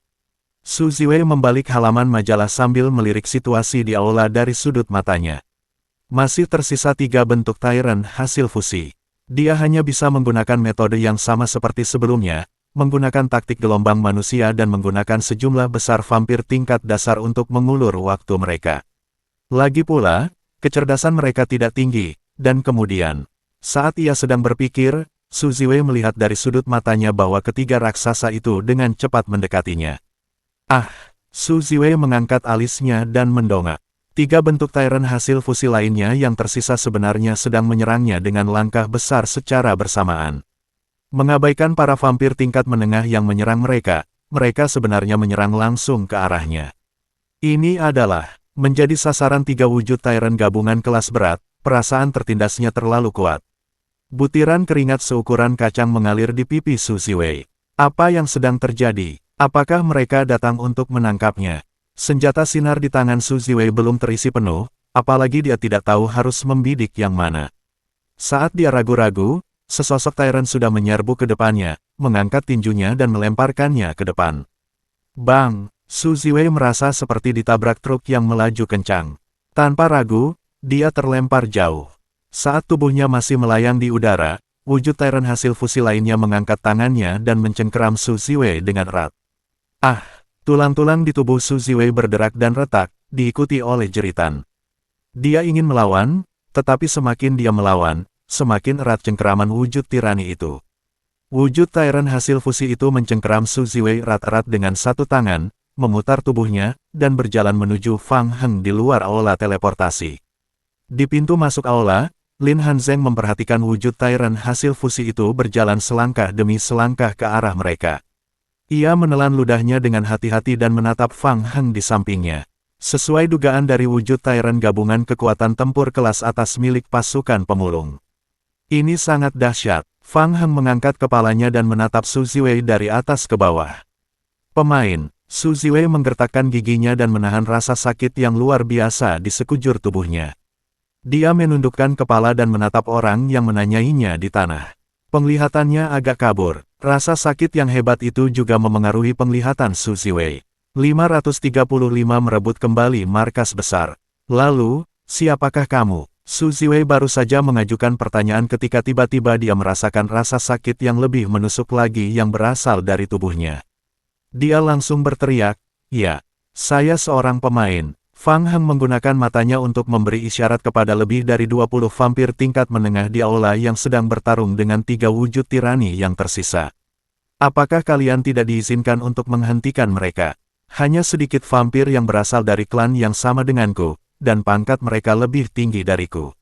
Su Ziwei membalik halaman majalah sambil melirik situasi di aula dari sudut matanya. Masih tersisa 3 bentuk Tyrant hasil fusi. Dia hanya bisa menggunakan metode yang sama seperti sebelumnya, menggunakan taktik gelombang manusia dan menggunakan sejumlah besar vampir tingkat dasar untuk mengulur waktu mereka. Lagi pula, kecerdasan mereka tidak tinggi, dan kemudian, saat ia sedang berpikir, Su Ziwei melihat dari sudut matanya bahwa ketiga raksasa itu dengan cepat mendekatinya. Ah! Su Ziwei mengangkat alisnya dan mendongak. 3 bentuk Tyrant hasil fusi lainnya yang tersisa sebenarnya sedang menyerangnya dengan langkah besar secara bersamaan. Mengabaikan para vampir tingkat menengah yang menyerang mereka sebenarnya menyerang langsung ke arahnya. Ini adalah menjadi sasaran 3 wujud Tyrant gabungan kelas berat, perasaan tertindasnya terlalu kuat. Butiran keringat seukuran kacang mengalir di pipi Su Ziwei. Apa yang sedang terjadi? Apakah mereka datang untuk menangkapnya? Senjata sinar di tangan Su Ziwei belum terisi penuh, apalagi dia tidak tahu harus membidik yang mana. Saat dia ragu-ragu, sesosok Tyrant sudah menyerbu ke depannya, mengangkat tinjunya dan melemparkannya ke depan. Bang! Su Ziwei merasa seperti ditabrak truk yang melaju kencang. Tanpa ragu, dia terlempar jauh. Saat tubuhnya masih melayang di udara, wujud Tyrant hasil fusi lainnya mengangkat tangannya dan mencengkeram Su Ziwei dengan erat. Ah! Tulang-tulang di tubuh Su Ziwei berderak dan retak, diikuti oleh jeritan. Dia ingin melawan, tetapi semakin dia melawan, semakin erat cengkeraman wujud tirani itu. Wujud Tyrant hasil fusi itu mencengkeram Su Ziwei erat-erat dengan satu tangan, memutar tubuhnya, dan berjalan menuju Fang Heng di luar aula teleportasi. Di pintu masuk aula, Lin Hanzeng memperhatikan wujud Tyrant hasil fusi itu berjalan selangkah demi selangkah ke arah mereka. Ia menelan ludahnya dengan hati-hati dan menatap Fang Heng di sampingnya. Sesuai dugaan dari wujud Tyrant gabungan kekuatan tempur kelas atas milik pasukan pemulung. Ini sangat dahsyat. Fang Heng mengangkat kepalanya dan menatap Su Ziwei dari atas ke bawah. Pemain, Su Ziwei menggertakkan giginya dan menahan rasa sakit yang luar biasa di sekujur tubuhnya. Dia menundukkan kepala dan menatap orang yang menanyainya di tanah. Penglihatannya agak kabur. Rasa sakit yang hebat itu juga memengaruhi penglihatan Su Ziwei. 535 merebut kembali markas besar. Lalu, siapakah kamu? Su Ziwei baru saja mengajukan pertanyaan ketika tiba-tiba dia merasakan rasa sakit yang lebih menusuk lagi yang berasal dari tubuhnya. Dia langsung berteriak, "Ya, saya seorang pemain." Fang Heng menggunakan matanya untuk memberi isyarat kepada lebih dari 20 vampir tingkat menengah di aula yang sedang bertarung dengan 3 wujud tirani yang tersisa. Apakah kalian tidak diizinkan untuk menghentikan mereka? Hanya sedikit vampir yang berasal dari klan yang sama denganku, dan pangkat mereka lebih tinggi dariku.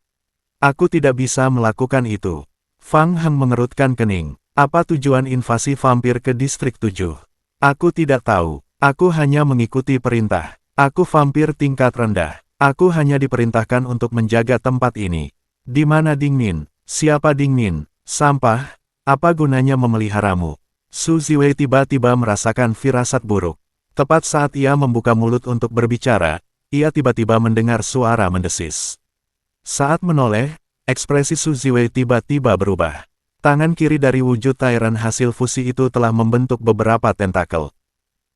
Aku tidak bisa melakukan itu. Fang Heng mengerutkan kening. Apa tujuan invasi vampir ke distrik 7? Aku tidak tahu. Aku hanya mengikuti perintah. Aku vampir tingkat rendah. Aku hanya diperintahkan untuk menjaga tempat ini. Di mana Dingmin? Siapa Dingmin? Sampah, apa gunanya memeliharamu? Su Ziwei tiba-tiba merasakan firasat buruk. Tepat saat ia membuka mulut untuk berbicara, ia tiba-tiba mendengar suara mendesis. Saat menoleh, ekspresi Su Ziwei tiba-tiba berubah. Tangan kiri dari wujud Tyrant hasil fusi itu telah membentuk beberapa tentakel.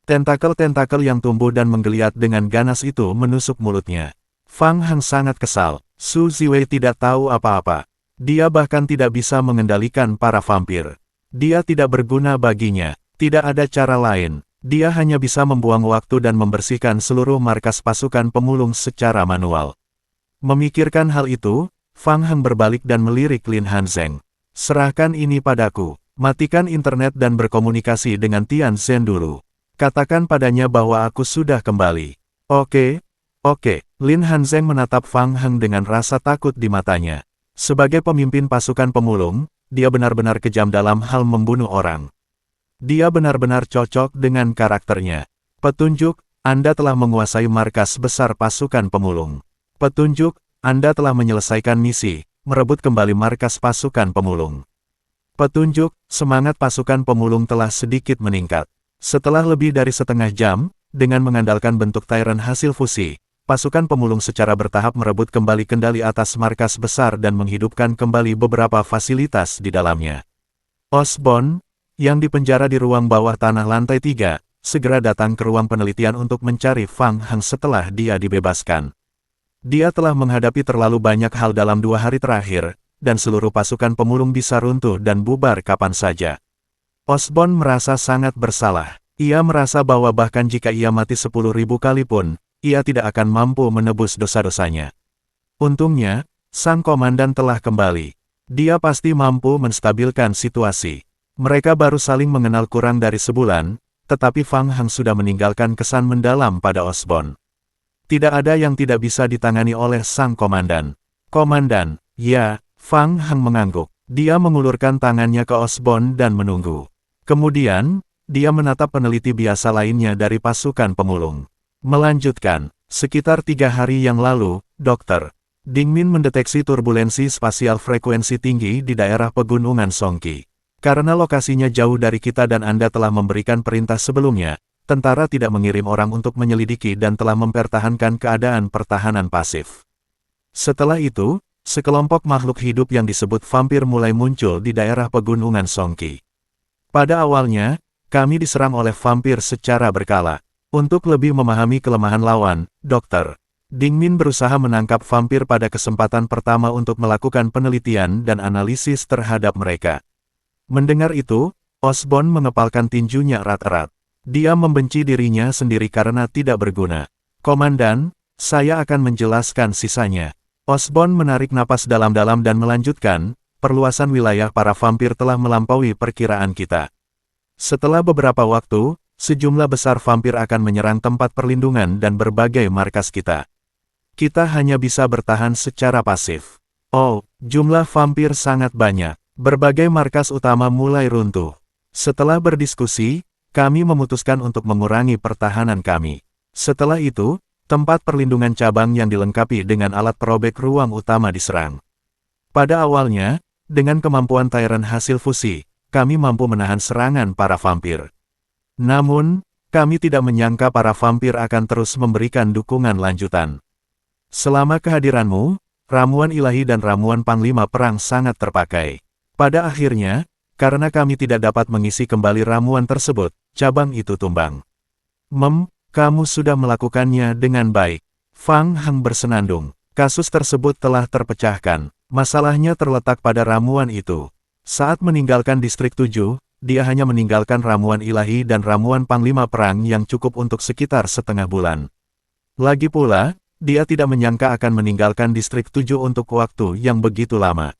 Tentakel-tentakel yang tumbuh dan menggeliat dengan ganas itu menusuk mulutnya. Fang Heng sangat kesal. Su Ziwei tidak tahu apa-apa. Dia bahkan tidak bisa mengendalikan para vampir. Dia tidak berguna baginya. Tidak ada cara lain. Dia hanya bisa membuang waktu dan membersihkan seluruh markas pasukan pemulung secara manual. Memikirkan hal itu, Fang Heng berbalik dan melirik Lin Hanzeng. Serahkan ini padaku. Matikan internet dan berkomunikasi dengan Tian Zhen dulu. Katakan padanya bahwa aku sudah kembali. Oke. Lin Hanzeng menatap Fang Heng dengan rasa takut di matanya. Sebagai pemimpin pasukan pemulung, dia benar-benar kejam dalam hal membunuh orang. Dia benar-benar cocok dengan karakternya. Petunjuk, Anda telah menguasai markas besar pasukan pemulung. Petunjuk, Anda telah menyelesaikan misi, merebut kembali markas pasukan pemulung. Petunjuk, semangat pasukan pemulung telah sedikit meningkat. Setelah lebih dari setengah jam, dengan mengandalkan bentuk Tyrant hasil fusi, pasukan pemulung secara bertahap merebut kembali kendali atas markas besar dan menghidupkan kembali beberapa fasilitas di dalamnya. Osborn, yang dipenjara di ruang bawah tanah lantai 3, segera datang ke ruang penelitian untuk mencari Fang Heng setelah dia dibebaskan. Dia telah menghadapi terlalu banyak hal dalam 2 hari terakhir, dan seluruh pasukan pemulung bisa runtuh dan bubar kapan saja. Osborn merasa sangat bersalah. Ia merasa bahwa bahkan jika ia mati 10.000 kali pun, ia tidak akan mampu menebus dosa-dosanya. Untungnya, sang komandan telah kembali. Dia pasti mampu menstabilkan situasi. Mereka baru saling mengenal kurang dari sebulan, tetapi Fang Heng sudah meninggalkan kesan mendalam pada Osborn. Tidak ada yang tidak bisa ditangani oleh sang komandan. Komandan, ya, Fang Heng mengangguk. Dia mengulurkan tangannya ke Osborn dan menunggu. Kemudian, dia menatap peneliti biasa lainnya dari pasukan pemulung. Melanjutkan, sekitar 3 hari yang lalu, Dr. Dingmin mendeteksi turbulensi spasial frekuensi tinggi di daerah pegunungan Songqi. Karena lokasinya jauh dari kita dan Anda telah memberikan perintah sebelumnya, tentara tidak mengirim orang untuk menyelidiki dan telah mempertahankan keadaan pertahanan pasif. Setelah itu, sekelompok makhluk hidup yang disebut vampir mulai muncul di daerah pegunungan Songqi. Pada awalnya, kami diserang oleh vampir secara berkala. Untuk lebih memahami kelemahan lawan, Dr. Dingmin berusaha menangkap vampir pada kesempatan pertama untuk melakukan penelitian dan analisis terhadap mereka. Mendengar itu, Osborn mengepalkan tinjunya erat-erat. Dia membenci dirinya sendiri karena tidak berguna. Komandan, saya akan menjelaskan sisanya. Osborn menarik napas dalam-dalam dan melanjutkan, perluasan wilayah para vampir telah melampaui perkiraan kita. Setelah beberapa waktu, sejumlah besar vampir akan menyerang tempat perlindungan dan berbagai markas kita. Kita hanya bisa bertahan secara pasif. Oh, jumlah vampir sangat banyak. Berbagai markas utama mulai runtuh. Setelah berdiskusi, kami memutuskan untuk mengurangi pertahanan kami. Setelah itu, tempat perlindungan cabang yang dilengkapi dengan alat perobek ruang utama diserang. Pada awalnya, dengan kemampuan Tyrant hasil fusi, kami mampu menahan serangan para vampir. Namun, kami tidak menyangka para vampir akan terus memberikan dukungan lanjutan. Selama kehadiranmu, ramuan ilahi dan ramuan panglima perang sangat terpakai. Pada akhirnya, karena kami tidak dapat mengisi kembali ramuan tersebut, cabang itu tumbang. Kamu sudah melakukannya dengan baik. Fang Heng bersenandung. Kasus tersebut telah terpecahkan. Masalahnya terletak pada ramuan itu. Saat meninggalkan distrik 7, dia hanya meninggalkan ramuan ilahi dan ramuan panglima perang yang cukup untuk sekitar setengah bulan. Lagi pula, dia tidak menyangka akan meninggalkan distrik 7 untuk waktu yang begitu lama.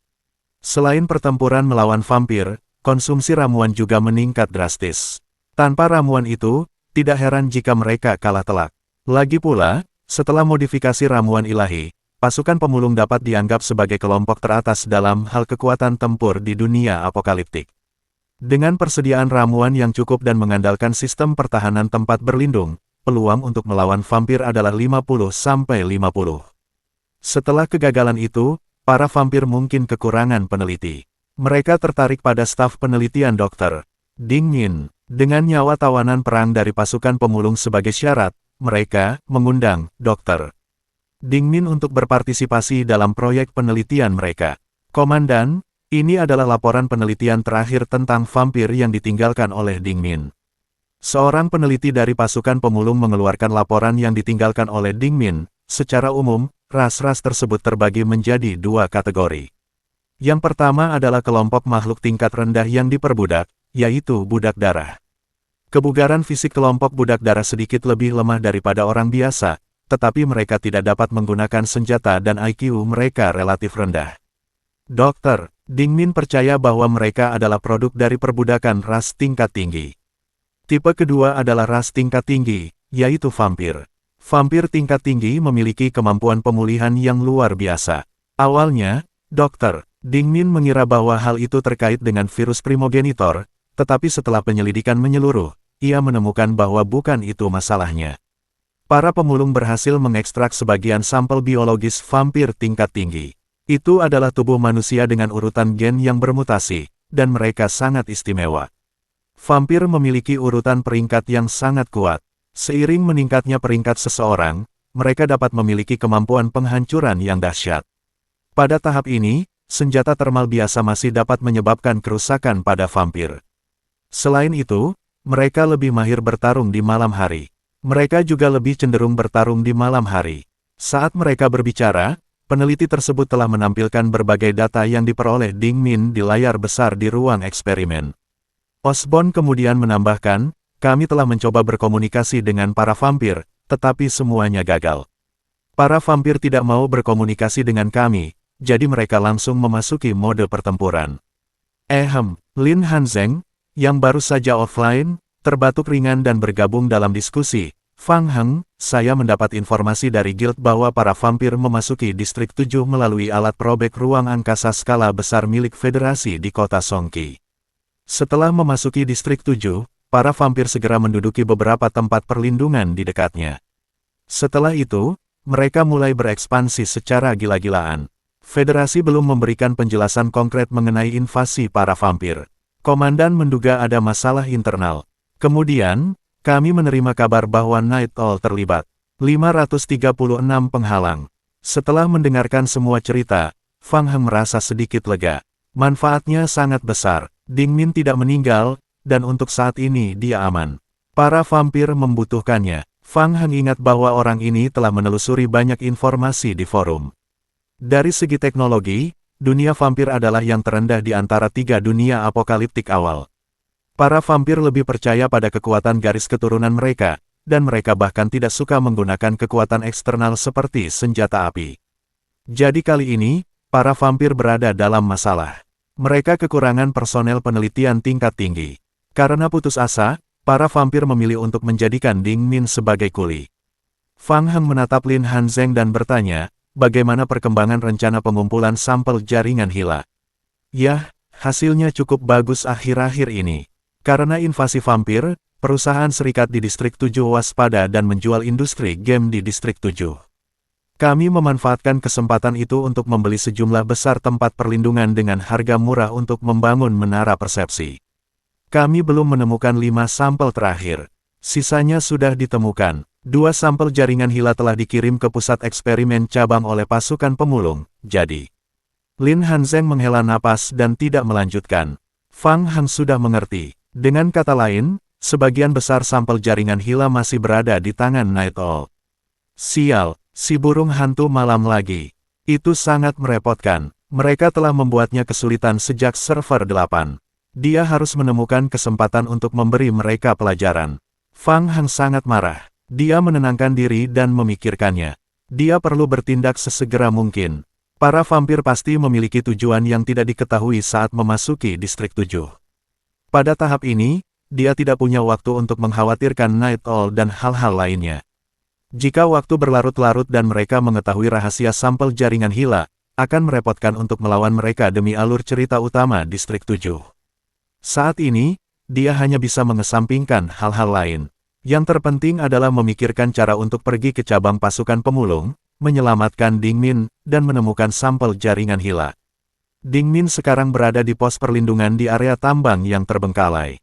Selain pertempuran melawan vampir, konsumsi ramuan juga meningkat drastis. Tanpa ramuan itu, tidak heran jika mereka kalah telak. Lagi pula, setelah modifikasi ramuan ilahi, pasukan pemulung dapat dianggap sebagai kelompok teratas dalam hal kekuatan tempur di dunia apokaliptik. Dengan persediaan ramuan yang cukup dan mengandalkan sistem pertahanan tempat berlindung, peluang untuk melawan vampir adalah 50-50. Setelah kegagalan itu, para vampir mungkin kekurangan peneliti. Mereka tertarik pada staf penelitian Dr. Ding Min. Dengan nyawa tawanan perang dari pasukan pemulung sebagai syarat, mereka mengundang Dr. Ding Min untuk berpartisipasi dalam proyek penelitian mereka. Komandan, ini adalah laporan penelitian terakhir tentang vampir yang ditinggalkan oleh Ding Min. Seorang peneliti dari pasukan pemulung mengeluarkan laporan yang ditinggalkan oleh Ding Min. Secara umum, ras-ras tersebut terbagi menjadi dua kategori. Yang pertama adalah kelompok makhluk tingkat rendah yang diperbudak, yaitu budak darah. Kebugaran fisik kelompok budak darah sedikit lebih lemah daripada orang biasa, tetapi mereka tidak dapat menggunakan senjata dan IQ mereka relatif rendah. Dr. Ding Min percaya bahwa mereka adalah produk dari perbudakan ras tingkat tinggi. Tipe kedua adalah ras tingkat tinggi, yaitu vampir. Vampir tingkat tinggi memiliki kemampuan pemulihan yang luar biasa. Awalnya, Dr. Ding Min mengira bahwa hal itu terkait dengan virus primogenitor, tetapi setelah penyelidikan menyeluruh, ia menemukan bahwa bukan itu masalahnya. Para pemulung berhasil mengekstrak sebagian sampel biologis vampir tingkat tinggi. Itu adalah tubuh manusia dengan urutan gen yang bermutasi, dan mereka sangat istimewa. Vampir memiliki urutan peringkat yang sangat kuat. Seiring meningkatnya peringkat seseorang, mereka dapat memiliki kemampuan penghancuran yang dahsyat. Pada tahap ini, senjata termal biasa masih dapat menyebabkan kerusakan pada vampir. Selain itu, mereka lebih mahir bertarung di malam hari. Mereka juga lebih cenderung bertarung di malam hari. Saat mereka berbicara, peneliti tersebut telah menampilkan berbagai data yang diperoleh Ding Min di layar besar di ruang eksperimen. Osborn kemudian menambahkan, kami telah mencoba berkomunikasi dengan para vampir, tetapi semuanya gagal. Para vampir tidak mau berkomunikasi dengan kami, jadi mereka langsung memasuki mode pertempuran. Lin Hanzeng, yang baru saja offline, terbatuk ringan dan bergabung dalam diskusi. Fang Heng, saya mendapat informasi dari guild bahwa para vampir memasuki distrik 7 melalui alat probek ruang angkasa skala besar milik Federasi di kota Songqi. Setelah memasuki distrik 7, para vampir segera menduduki beberapa tempat perlindungan di dekatnya. Setelah itu, mereka mulai berekspansi secara gila-gilaan. Federasi belum memberikan penjelasan konkret mengenai invasi para vampir. Komandan menduga ada masalah internal. Kemudian, kami menerima kabar bahwa Night Owl terlibat. 536 penghalang. Setelah mendengarkan semua cerita, Fang Heng merasa sedikit lega. Manfaatnya sangat besar. Ding Min tidak meninggal, dan untuk saat ini dia aman. Para vampir membutuhkannya. Fang Heng ingat bahwa orang ini telah menelusuri banyak informasi di forum. Dari segi teknologi, dunia vampir adalah yang terendah di antara tiga dunia apokaliptik awal. Para vampir lebih percaya pada kekuatan garis keturunan mereka, dan mereka bahkan tidak suka menggunakan kekuatan eksternal seperti senjata api. Jadi kali ini, para vampir berada dalam masalah. Mereka kekurangan personel penelitian tingkat tinggi. Karena putus asa, para vampir memilih untuk menjadikan Ding Min sebagai kuli. Fang Heng menatap Lin Hanzeng dan bertanya, bagaimana perkembangan rencana pengumpulan sampel jaringan Hila? Yah, hasilnya cukup bagus akhir-akhir ini. Karena invasi vampir, perusahaan serikat di Distrik 7 waspada dan menjual industri game di Distrik 7. Kami memanfaatkan kesempatan itu untuk membeli sejumlah besar tempat perlindungan dengan harga murah untuk membangun menara persepsi. Kami belum menemukan 5 sampel terakhir. Sisanya sudah ditemukan. 2 sampel jaringan Hila telah dikirim ke pusat eksperimen cabang oleh pasukan pemulung, jadi. Lin Hanzeng menghela napas dan tidak melanjutkan. Fang Heng sudah mengerti. Dengan kata lain, sebagian besar sampel jaringan Hila masih berada di tangan Night Owl. Sial, si burung hantu malam lagi. Itu sangat merepotkan. Mereka telah membuatnya kesulitan sejak server 8. Dia harus menemukan kesempatan untuk memberi mereka pelajaran. Fang Heng sangat marah. Dia menenangkan diri dan memikirkannya. Dia perlu bertindak sesegera mungkin. Para vampir pasti memiliki tujuan yang tidak diketahui saat memasuki Distrik 7. Pada tahap ini, dia tidak punya waktu untuk mengkhawatirkan Night Owl dan hal-hal lainnya. Jika waktu berlarut-larut dan mereka mengetahui rahasia sampel jaringan Hila, akan merepotkan untuk melawan mereka demi alur cerita utama Distrik 7. Saat ini, dia hanya bisa mengesampingkan hal-hal lain. Yang terpenting adalah memikirkan cara untuk pergi ke cabang pasukan pemulung, menyelamatkan Ding Min, dan menemukan sampel jaringan Hila. Ding Min sekarang berada di pos perlindungan di area tambang yang terbengkalai.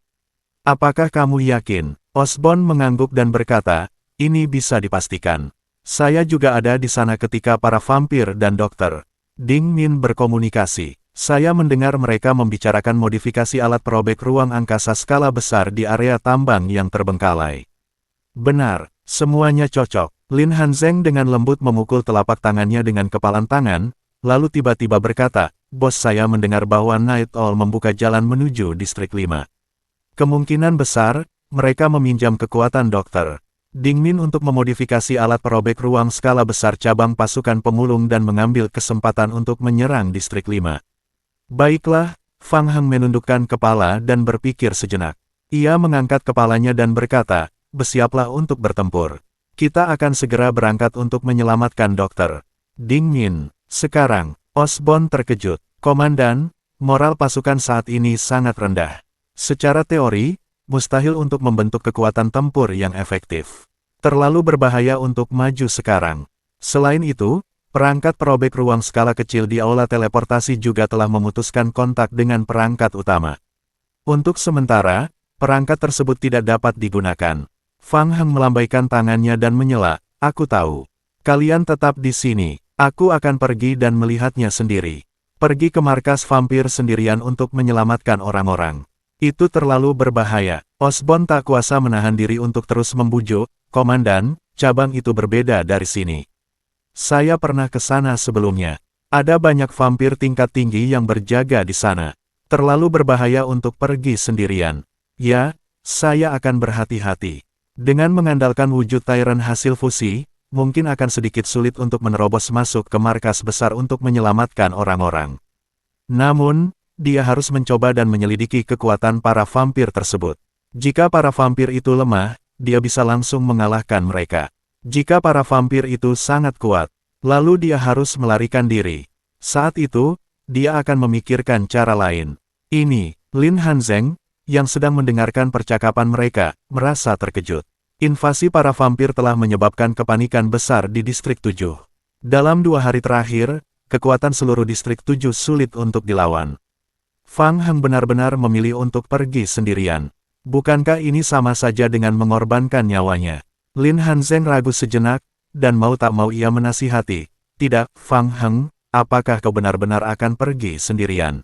Apakah kamu yakin? Osborn mengangguk dan berkata, ini bisa dipastikan. Saya juga ada di sana ketika para vampir dan dokter Ding Min berkomunikasi. Saya mendengar mereka membicarakan modifikasi alat perobek ruang angkasa skala besar di area tambang yang terbengkalai. Benar, semuanya cocok. Lin Hanzeng dengan lembut memukul telapak tangannya dengan kepalan tangan, lalu tiba-tiba berkata, bos saya mendengar bahwa Night Owl membuka jalan menuju distrik 5. Kemungkinan besar, mereka meminjam kekuatan Dr. Ding Min untuk memodifikasi alat perobek ruang skala besar cabang pasukan pemulung dan mengambil kesempatan untuk menyerang distrik 5. Baiklah, Fang Heng menundukkan kepala dan berpikir sejenak. Ia mengangkat kepalanya dan berkata, bersiaplah untuk bertempur. Kita akan segera berangkat untuk menyelamatkan Dr. Ding Min. Sekarang, Osborn terkejut. Komandan, moral pasukan saat ini sangat rendah. Secara teori, mustahil untuk membentuk kekuatan tempur yang efektif. Terlalu berbahaya untuk maju sekarang. Selain itu, perangkat perobek ruang skala kecil di aula teleportasi juga telah memutuskan kontak dengan perangkat utama. Untuk sementara, perangkat tersebut tidak dapat digunakan. Fang Heng melambaikan tangannya dan menyela, aku tahu. Kalian tetap di sini, aku akan pergi dan melihatnya sendiri. Pergi ke markas vampir sendirian untuk menyelamatkan orang-orang. Itu terlalu berbahaya. Osborn tak kuasa menahan diri untuk terus membujuk, Komandan, cabang itu berbeda dari sini. Saya pernah ke sana sebelumnya. Ada banyak vampir tingkat tinggi yang berjaga di sana. Terlalu berbahaya untuk pergi sendirian. Ya, saya akan berhati-hati. Dengan mengandalkan wujud Tyrant hasil fusi, mungkin akan sedikit sulit untuk menerobos masuk ke markas besar untuk menyelamatkan orang-orang. Namun, dia harus mencoba dan menyelidiki kekuatan para vampir tersebut. Jika para vampir itu lemah, dia bisa langsung mengalahkan mereka. Jika para vampir itu sangat kuat, lalu dia harus melarikan diri. Saat itu, dia akan memikirkan cara lain. Ini, Lin Hanzeng, yang sedang mendengarkan percakapan mereka, merasa terkejut. Invasi para vampir telah menyebabkan kepanikan besar di distrik 7. Dalam 2 hari terakhir, kekuatan seluruh distrik 7 sulit untuk dilawan. Fang Heng benar-benar memilih untuk pergi sendirian. Bukankah ini sama saja dengan mengorbankan nyawanya? Lin Hanzeng ragu sejenak, dan mau tak mau ia menasihati. Tidak, Fang Heng, apakah kau benar-benar akan pergi sendirian?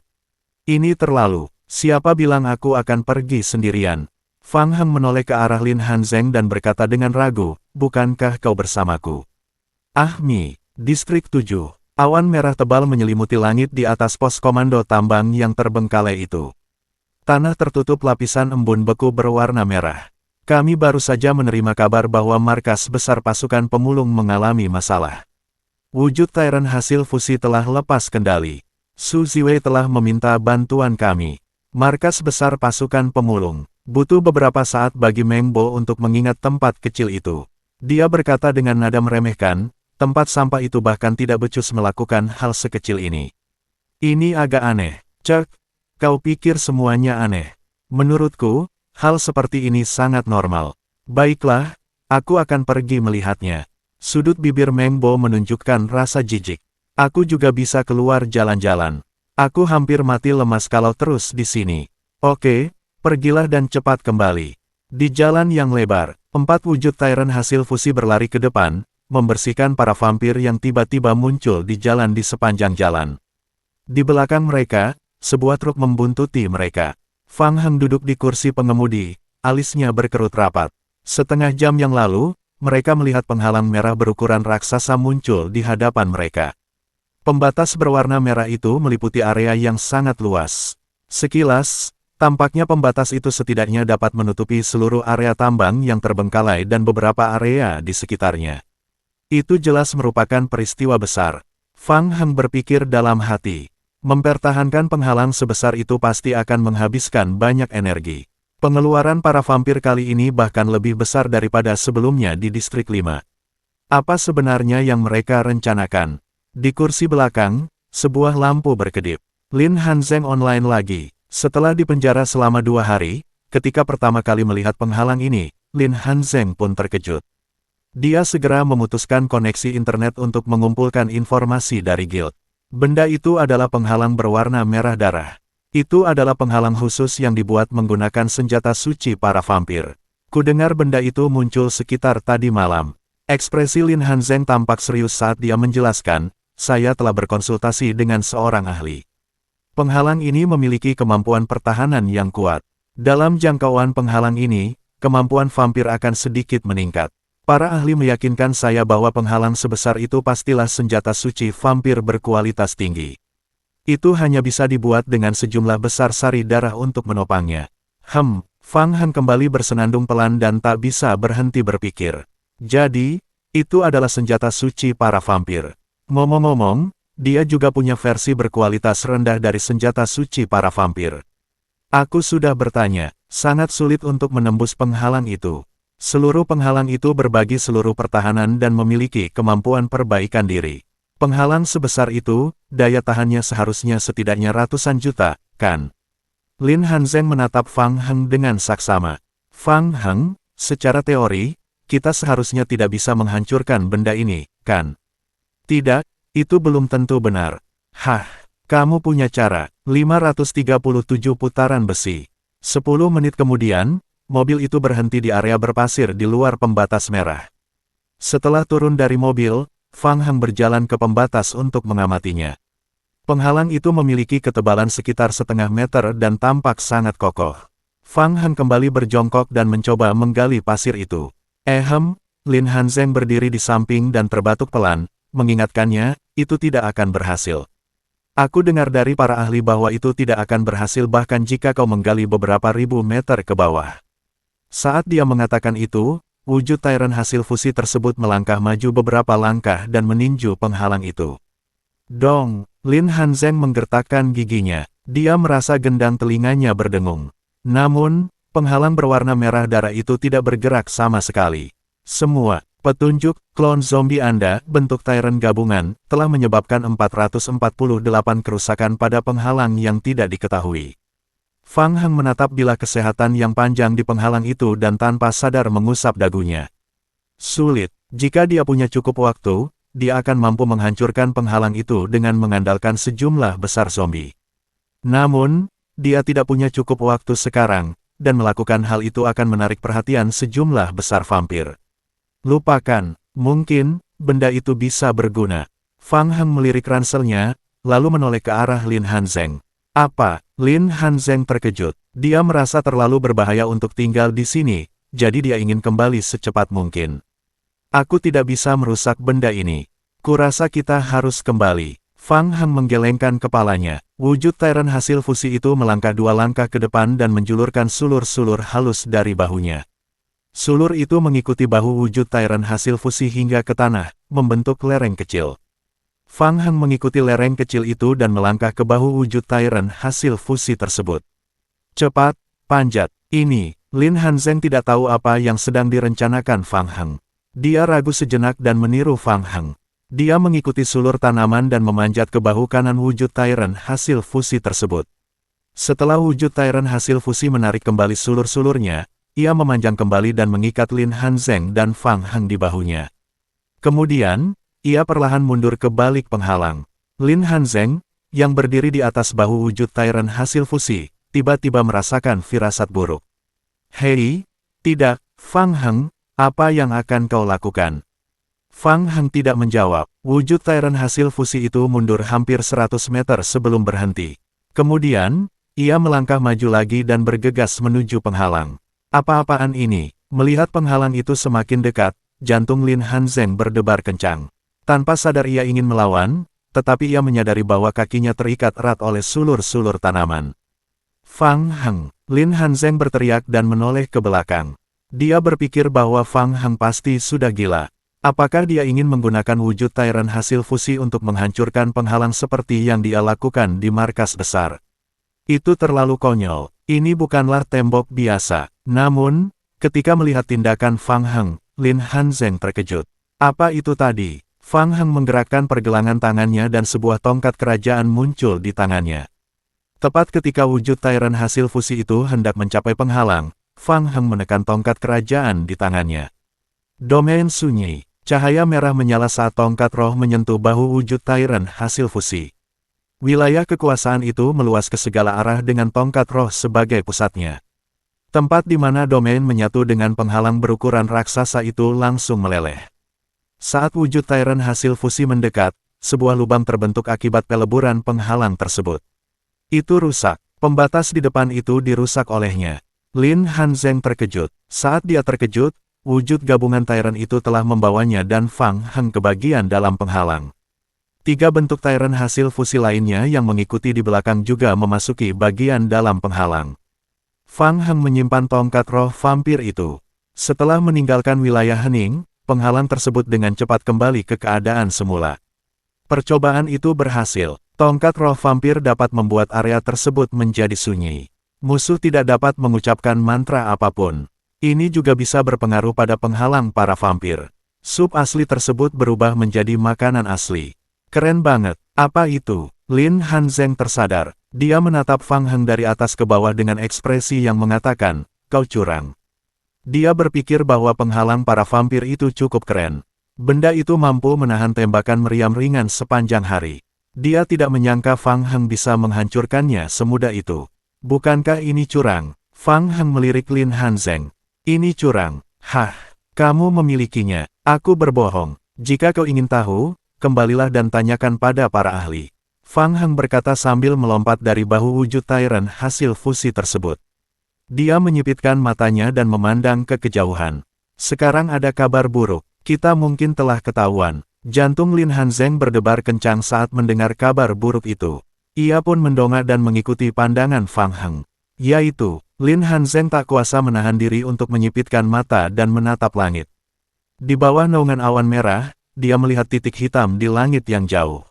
Ini terlalu. Siapa bilang aku akan pergi sendirian? Fang Heng menoleh ke arah Lin Hanzeng dan berkata dengan ragu, bukankah kau bersamaku? Mi, distrik 7. Awan merah tebal menyelimuti langit di atas pos komando tambang yang terbengkalai itu. Tanah tertutup lapisan embun beku berwarna merah. Kami baru saja menerima kabar bahwa markas besar pasukan pemulung mengalami masalah. Wujud Tyrant hasil fusi telah lepas kendali. Su Ziwei telah meminta bantuan kami. Markas besar pasukan pemulung. Butuh beberapa saat bagi Meng Bo untuk mengingat tempat kecil itu. Dia berkata dengan nada meremehkan, tempat sampah itu bahkan tidak becus melakukan hal sekecil ini. Ini agak aneh. Cek, kau pikir semuanya aneh. Menurutku, hal seperti ini sangat normal. Baiklah, aku akan pergi melihatnya. Sudut bibir Meng Bo menunjukkan rasa jijik. Aku juga bisa keluar jalan-jalan. Aku hampir mati lemas kalau terus di sini. Oke, pergilah dan cepat kembali. Di jalan yang lebar, 4 wujud Tyrant hasil fusi berlari ke depan, membersihkan para vampir yang tiba-tiba muncul di jalan di sepanjang jalan. Di belakang mereka, sebuah truk membuntuti mereka. Fang Heng duduk di kursi pengemudi, alisnya berkerut rapat. Setengah jam yang lalu, mereka melihat penghalang merah berukuran raksasa muncul di hadapan mereka. Pembatas berwarna merah itu meliputi area yang sangat luas. Sekilas, tampaknya pembatas itu setidaknya dapat menutupi seluruh area tambang yang terbengkalai dan beberapa area di sekitarnya. Itu jelas merupakan peristiwa besar. Fang Heng berpikir dalam hati. Mempertahankan penghalang sebesar itu pasti akan menghabiskan banyak energi. Pengeluaran para vampir kali ini bahkan lebih besar daripada sebelumnya di distrik 5. Apa sebenarnya yang mereka rencanakan? Di kursi belakang, sebuah lampu berkedip. Lin Hanzeng online lagi. Setelah dipenjara selama 2 hari, ketika pertama kali melihat penghalang ini, Lin Hanzeng pun terkejut. Dia segera memutuskan koneksi internet untuk mengumpulkan informasi dari guild. Benda itu adalah penghalang berwarna merah darah. Itu adalah penghalang khusus yang dibuat menggunakan senjata suci para vampir. Kudengar benda itu muncul sekitar tadi malam. Ekspresi Lin Hanzeng tampak serius saat dia menjelaskan, saya telah berkonsultasi dengan seorang ahli. Penghalang ini memiliki kemampuan pertahanan yang kuat. Dalam jangkauan penghalang ini, kemampuan vampir akan sedikit meningkat. Para ahli meyakinkan saya bahwa penghalang sebesar itu pastilah senjata suci vampir berkualitas tinggi. Itu hanya bisa dibuat dengan sejumlah besar sari darah untuk menopangnya. Fang Heng kembali bersenandung pelan dan tak bisa berhenti berpikir. Jadi, itu adalah senjata suci para vampir. Ngomong-ngomong, dia juga punya versi berkualitas rendah dari senjata suci para vampir. Aku sudah bertanya, sangat sulit untuk menembus penghalang itu. Seluruh penghalang itu berbagi seluruh pertahanan dan memiliki kemampuan perbaikan diri. Penghalang sebesar itu, daya tahannya seharusnya setidaknya ratusan juta, kan? Lin Hanzeng menatap Fang Heng dengan saksama. Fang Heng, secara teori, kita seharusnya tidak bisa menghancurkan benda ini, kan? Tidak, itu belum tentu benar. Kamu punya cara. 537 putaran besi. 10 menit kemudian, mobil itu berhenti di area berpasir di luar pembatas merah. Setelah turun dari mobil, Fang Heng berjalan ke pembatas untuk mengamatinya. Penghalang itu memiliki ketebalan sekitar setengah meter dan tampak sangat kokoh. Fang Heng kembali berjongkok dan mencoba menggali pasir itu. Lin Hanzeng berdiri di samping dan terbatuk pelan, mengingatkannya, itu tidak akan berhasil. Aku dengar dari para ahli bahwa itu tidak akan berhasil bahkan jika kau menggali beberapa ribu meter ke bawah. Saat dia mengatakan itu, wujud Tyrant hasil fusi tersebut melangkah maju beberapa langkah dan meninju penghalang itu. Dong, Lin Hanzeng menggertakkan giginya. Dia merasa gendang telinganya berdengung. Namun, penghalang berwarna merah darah itu tidak bergerak sama sekali. Semua petunjuk klon zombie Anda, bentuk Tyrant gabungan, telah menyebabkan 448 kerusakan pada penghalang yang tidak diketahui. Fang Heng menatap bilah kesehatan yang panjang di penghalang itu dan tanpa sadar mengusap dagunya. Sulit, jika dia punya cukup waktu, dia akan mampu menghancurkan penghalang itu dengan mengandalkan sejumlah besar zombie. Namun, dia tidak punya cukup waktu sekarang, dan melakukan hal itu akan menarik perhatian sejumlah besar vampir. Lupakan, mungkin, benda itu bisa berguna. Fang Heng melirik ranselnya, lalu menoleh ke arah Lin Hanzeng. Apa? Lin Hanzeng terkejut. Dia merasa terlalu berbahaya untuk tinggal di sini, jadi dia ingin kembali secepat mungkin. Aku tidak bisa merusak benda ini. Kurasa kita harus kembali. Fang Heng menggelengkan kepalanya. Wujud Tyrant hasil fusi itu melangkah 2 langkah ke depan dan menjulurkan sulur-sulur halus dari bahunya. Sulur itu mengikuti bahu wujud Tyrant hasil fusi hingga ke tanah, membentuk lereng kecil. Fang Heng mengikuti lereng kecil itu dan melangkah ke bahu wujud Tyrant hasil fusi tersebut. Cepat, panjat. Ini, Lin Hanzeng tidak tahu apa yang sedang direncanakan Fang Heng. Dia ragu sejenak dan meniru Fang Heng. Dia mengikuti sulur tanaman dan memanjat ke bahu kanan wujud Tyrant hasil fusi tersebut. Setelah wujud Tyrant hasil fusi menarik kembali sulur-sulurnya, ia memanjang kembali dan mengikat Lin Hanzeng dan Fang Heng di bahunya. Kemudian, ia perlahan mundur ke balik penghalang. Lin Hanzeng, yang berdiri di atas bahu wujud Tyrant hasil fusi, tiba-tiba merasakan firasat buruk. Hei, tidak, Fang Heng, apa yang akan kau lakukan? Fang Heng tidak menjawab. Wujud Tyrant hasil fusi itu mundur hampir 100 meter sebelum berhenti. Kemudian, ia melangkah maju lagi dan bergegas menuju penghalang. Apa-apaan ini? Melihat penghalang itu semakin dekat, jantung Lin Hanzeng berdebar kencang. Tanpa sadar ia ingin melawan, tetapi ia menyadari bahwa kakinya terikat erat oleh sulur-sulur tanaman. Fang Heng, Lin Hanzeng berteriak dan menoleh ke belakang. Dia berpikir bahwa Fang Heng pasti sudah gila. Apakah dia ingin menggunakan wujud Tyrant hasil fusi untuk menghancurkan penghalang seperti yang dia lakukan di markas besar? Itu terlalu konyol. Ini bukanlah tembok biasa. Namun, ketika melihat tindakan Fang Heng, Lin Hanzeng terkejut. Apa itu tadi? Fang Heng menggerakkan pergelangan tangannya dan sebuah tongkat kerajaan muncul di tangannya. Tepat ketika wujud Tyrant hasil fusi itu hendak mencapai penghalang, Fang Heng menekan tongkat kerajaan di tangannya. Domain sunyi. Cahaya merah menyala saat tongkat roh menyentuh bahu wujud Tyrant hasil fusi. Wilayah kekuasaan itu meluas ke segala arah dengan tongkat roh sebagai pusatnya. Tempat di mana domain menyatu dengan penghalang berukuran raksasa itu langsung meleleh. Saat wujud Tyrant hasil fusi mendekat, sebuah lubang terbentuk akibat peleburan penghalang tersebut. Itu rusak. Pembatas di depan itu dirusak olehnya. Lin Hanzeng terkejut. Saat dia terkejut, wujud gabungan Tyrant itu telah membawanya dan Fang Heng ke bagian dalam penghalang. 3 bentuk Tyrant hasil fusi lainnya yang mengikuti di belakang juga memasuki bagian dalam penghalang. Fang Heng menyimpan tongkat roh vampir itu. Setelah meninggalkan wilayah hening, penghalang tersebut dengan cepat kembali ke keadaan semula. Percobaan itu berhasil. Tongkat roh vampir dapat membuat area tersebut menjadi sunyi. Musuh tidak dapat mengucapkan mantra apapun. Ini juga bisa berpengaruh pada penghalang para vampir. Sup asli tersebut berubah menjadi makanan asli. Keren banget. Apa itu? Lin Hanzeng tersadar. Dia menatap Fang Heng dari atas ke bawah dengan ekspresi yang mengatakan, "Kau curang." Dia berpikir bahwa penghalang para vampir itu cukup keren. Benda itu mampu menahan tembakan meriam ringan sepanjang hari. Dia tidak menyangka Fang Heng bisa menghancurkannya semudah itu. Bukankah ini curang? Fang Heng melirik Lin Hanzeng. Ini curang. Hah, kamu memilikinya. Aku berbohong. Jika kau ingin tahu, kembalilah dan tanyakan pada para ahli. Fang Heng berkata sambil melompat dari bahu wujud Tyrant hasil fusi tersebut. Dia menyipitkan matanya dan memandang ke kejauhan. Sekarang ada kabar buruk. Kita mungkin telah ketahuan. Jantung Lin Hanzeng berdebar kencang saat mendengar kabar buruk itu. Ia pun mendongak dan mengikuti pandangan Fang Heng. Yaitu, Lin Hanzeng tak kuasa menahan diri untuk menyipitkan mata dan menatap langit. Di bawah naungan awan merah, dia melihat titik hitam di langit yang jauh.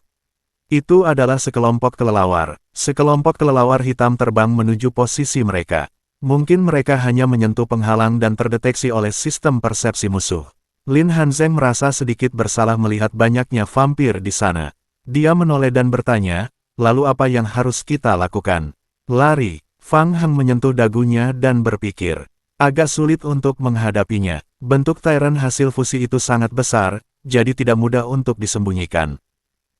Itu adalah sekelompok kelelawar. Sekelompok kelelawar hitam terbang menuju posisi mereka. Mungkin mereka hanya menyentuh penghalang dan terdeteksi oleh sistem persepsi musuh. Lin Hanzeng merasa sedikit bersalah melihat banyaknya vampir di sana. Dia menoleh dan bertanya, lalu apa yang harus kita lakukan? Lari. Fang Heng menyentuh dagunya dan berpikir. Agak sulit untuk menghadapinya. Bentuk Tyrant hasil fusi itu sangat besar, jadi tidak mudah untuk disembunyikan.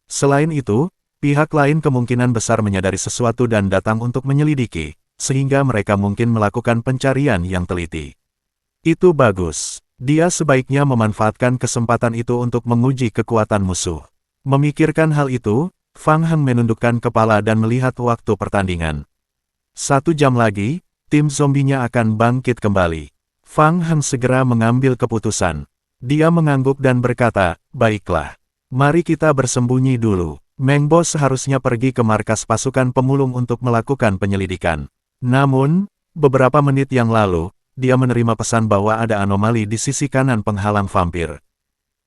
Selain itu, pihak lain kemungkinan besar menyadari sesuatu dan datang untuk menyelidiki, sehingga mereka mungkin melakukan pencarian yang teliti. Itu bagus. Dia sebaiknya memanfaatkan kesempatan itu untuk menguji kekuatan musuh. Memikirkan hal itu, Fang Heng menundukkan kepala dan melihat waktu pertandingan. 1 jam lagi, tim zombinya akan bangkit kembali. Fang Heng segera mengambil keputusan. Dia mengangguk dan berkata, "Baiklah. Mari kita bersembunyi dulu." Meng Bo seharusnya pergi ke markas pasukan pemulung untuk melakukan penyelidikan. Namun, beberapa menit yang lalu, dia menerima pesan bahwa ada anomali di sisi kanan penghalang vampir.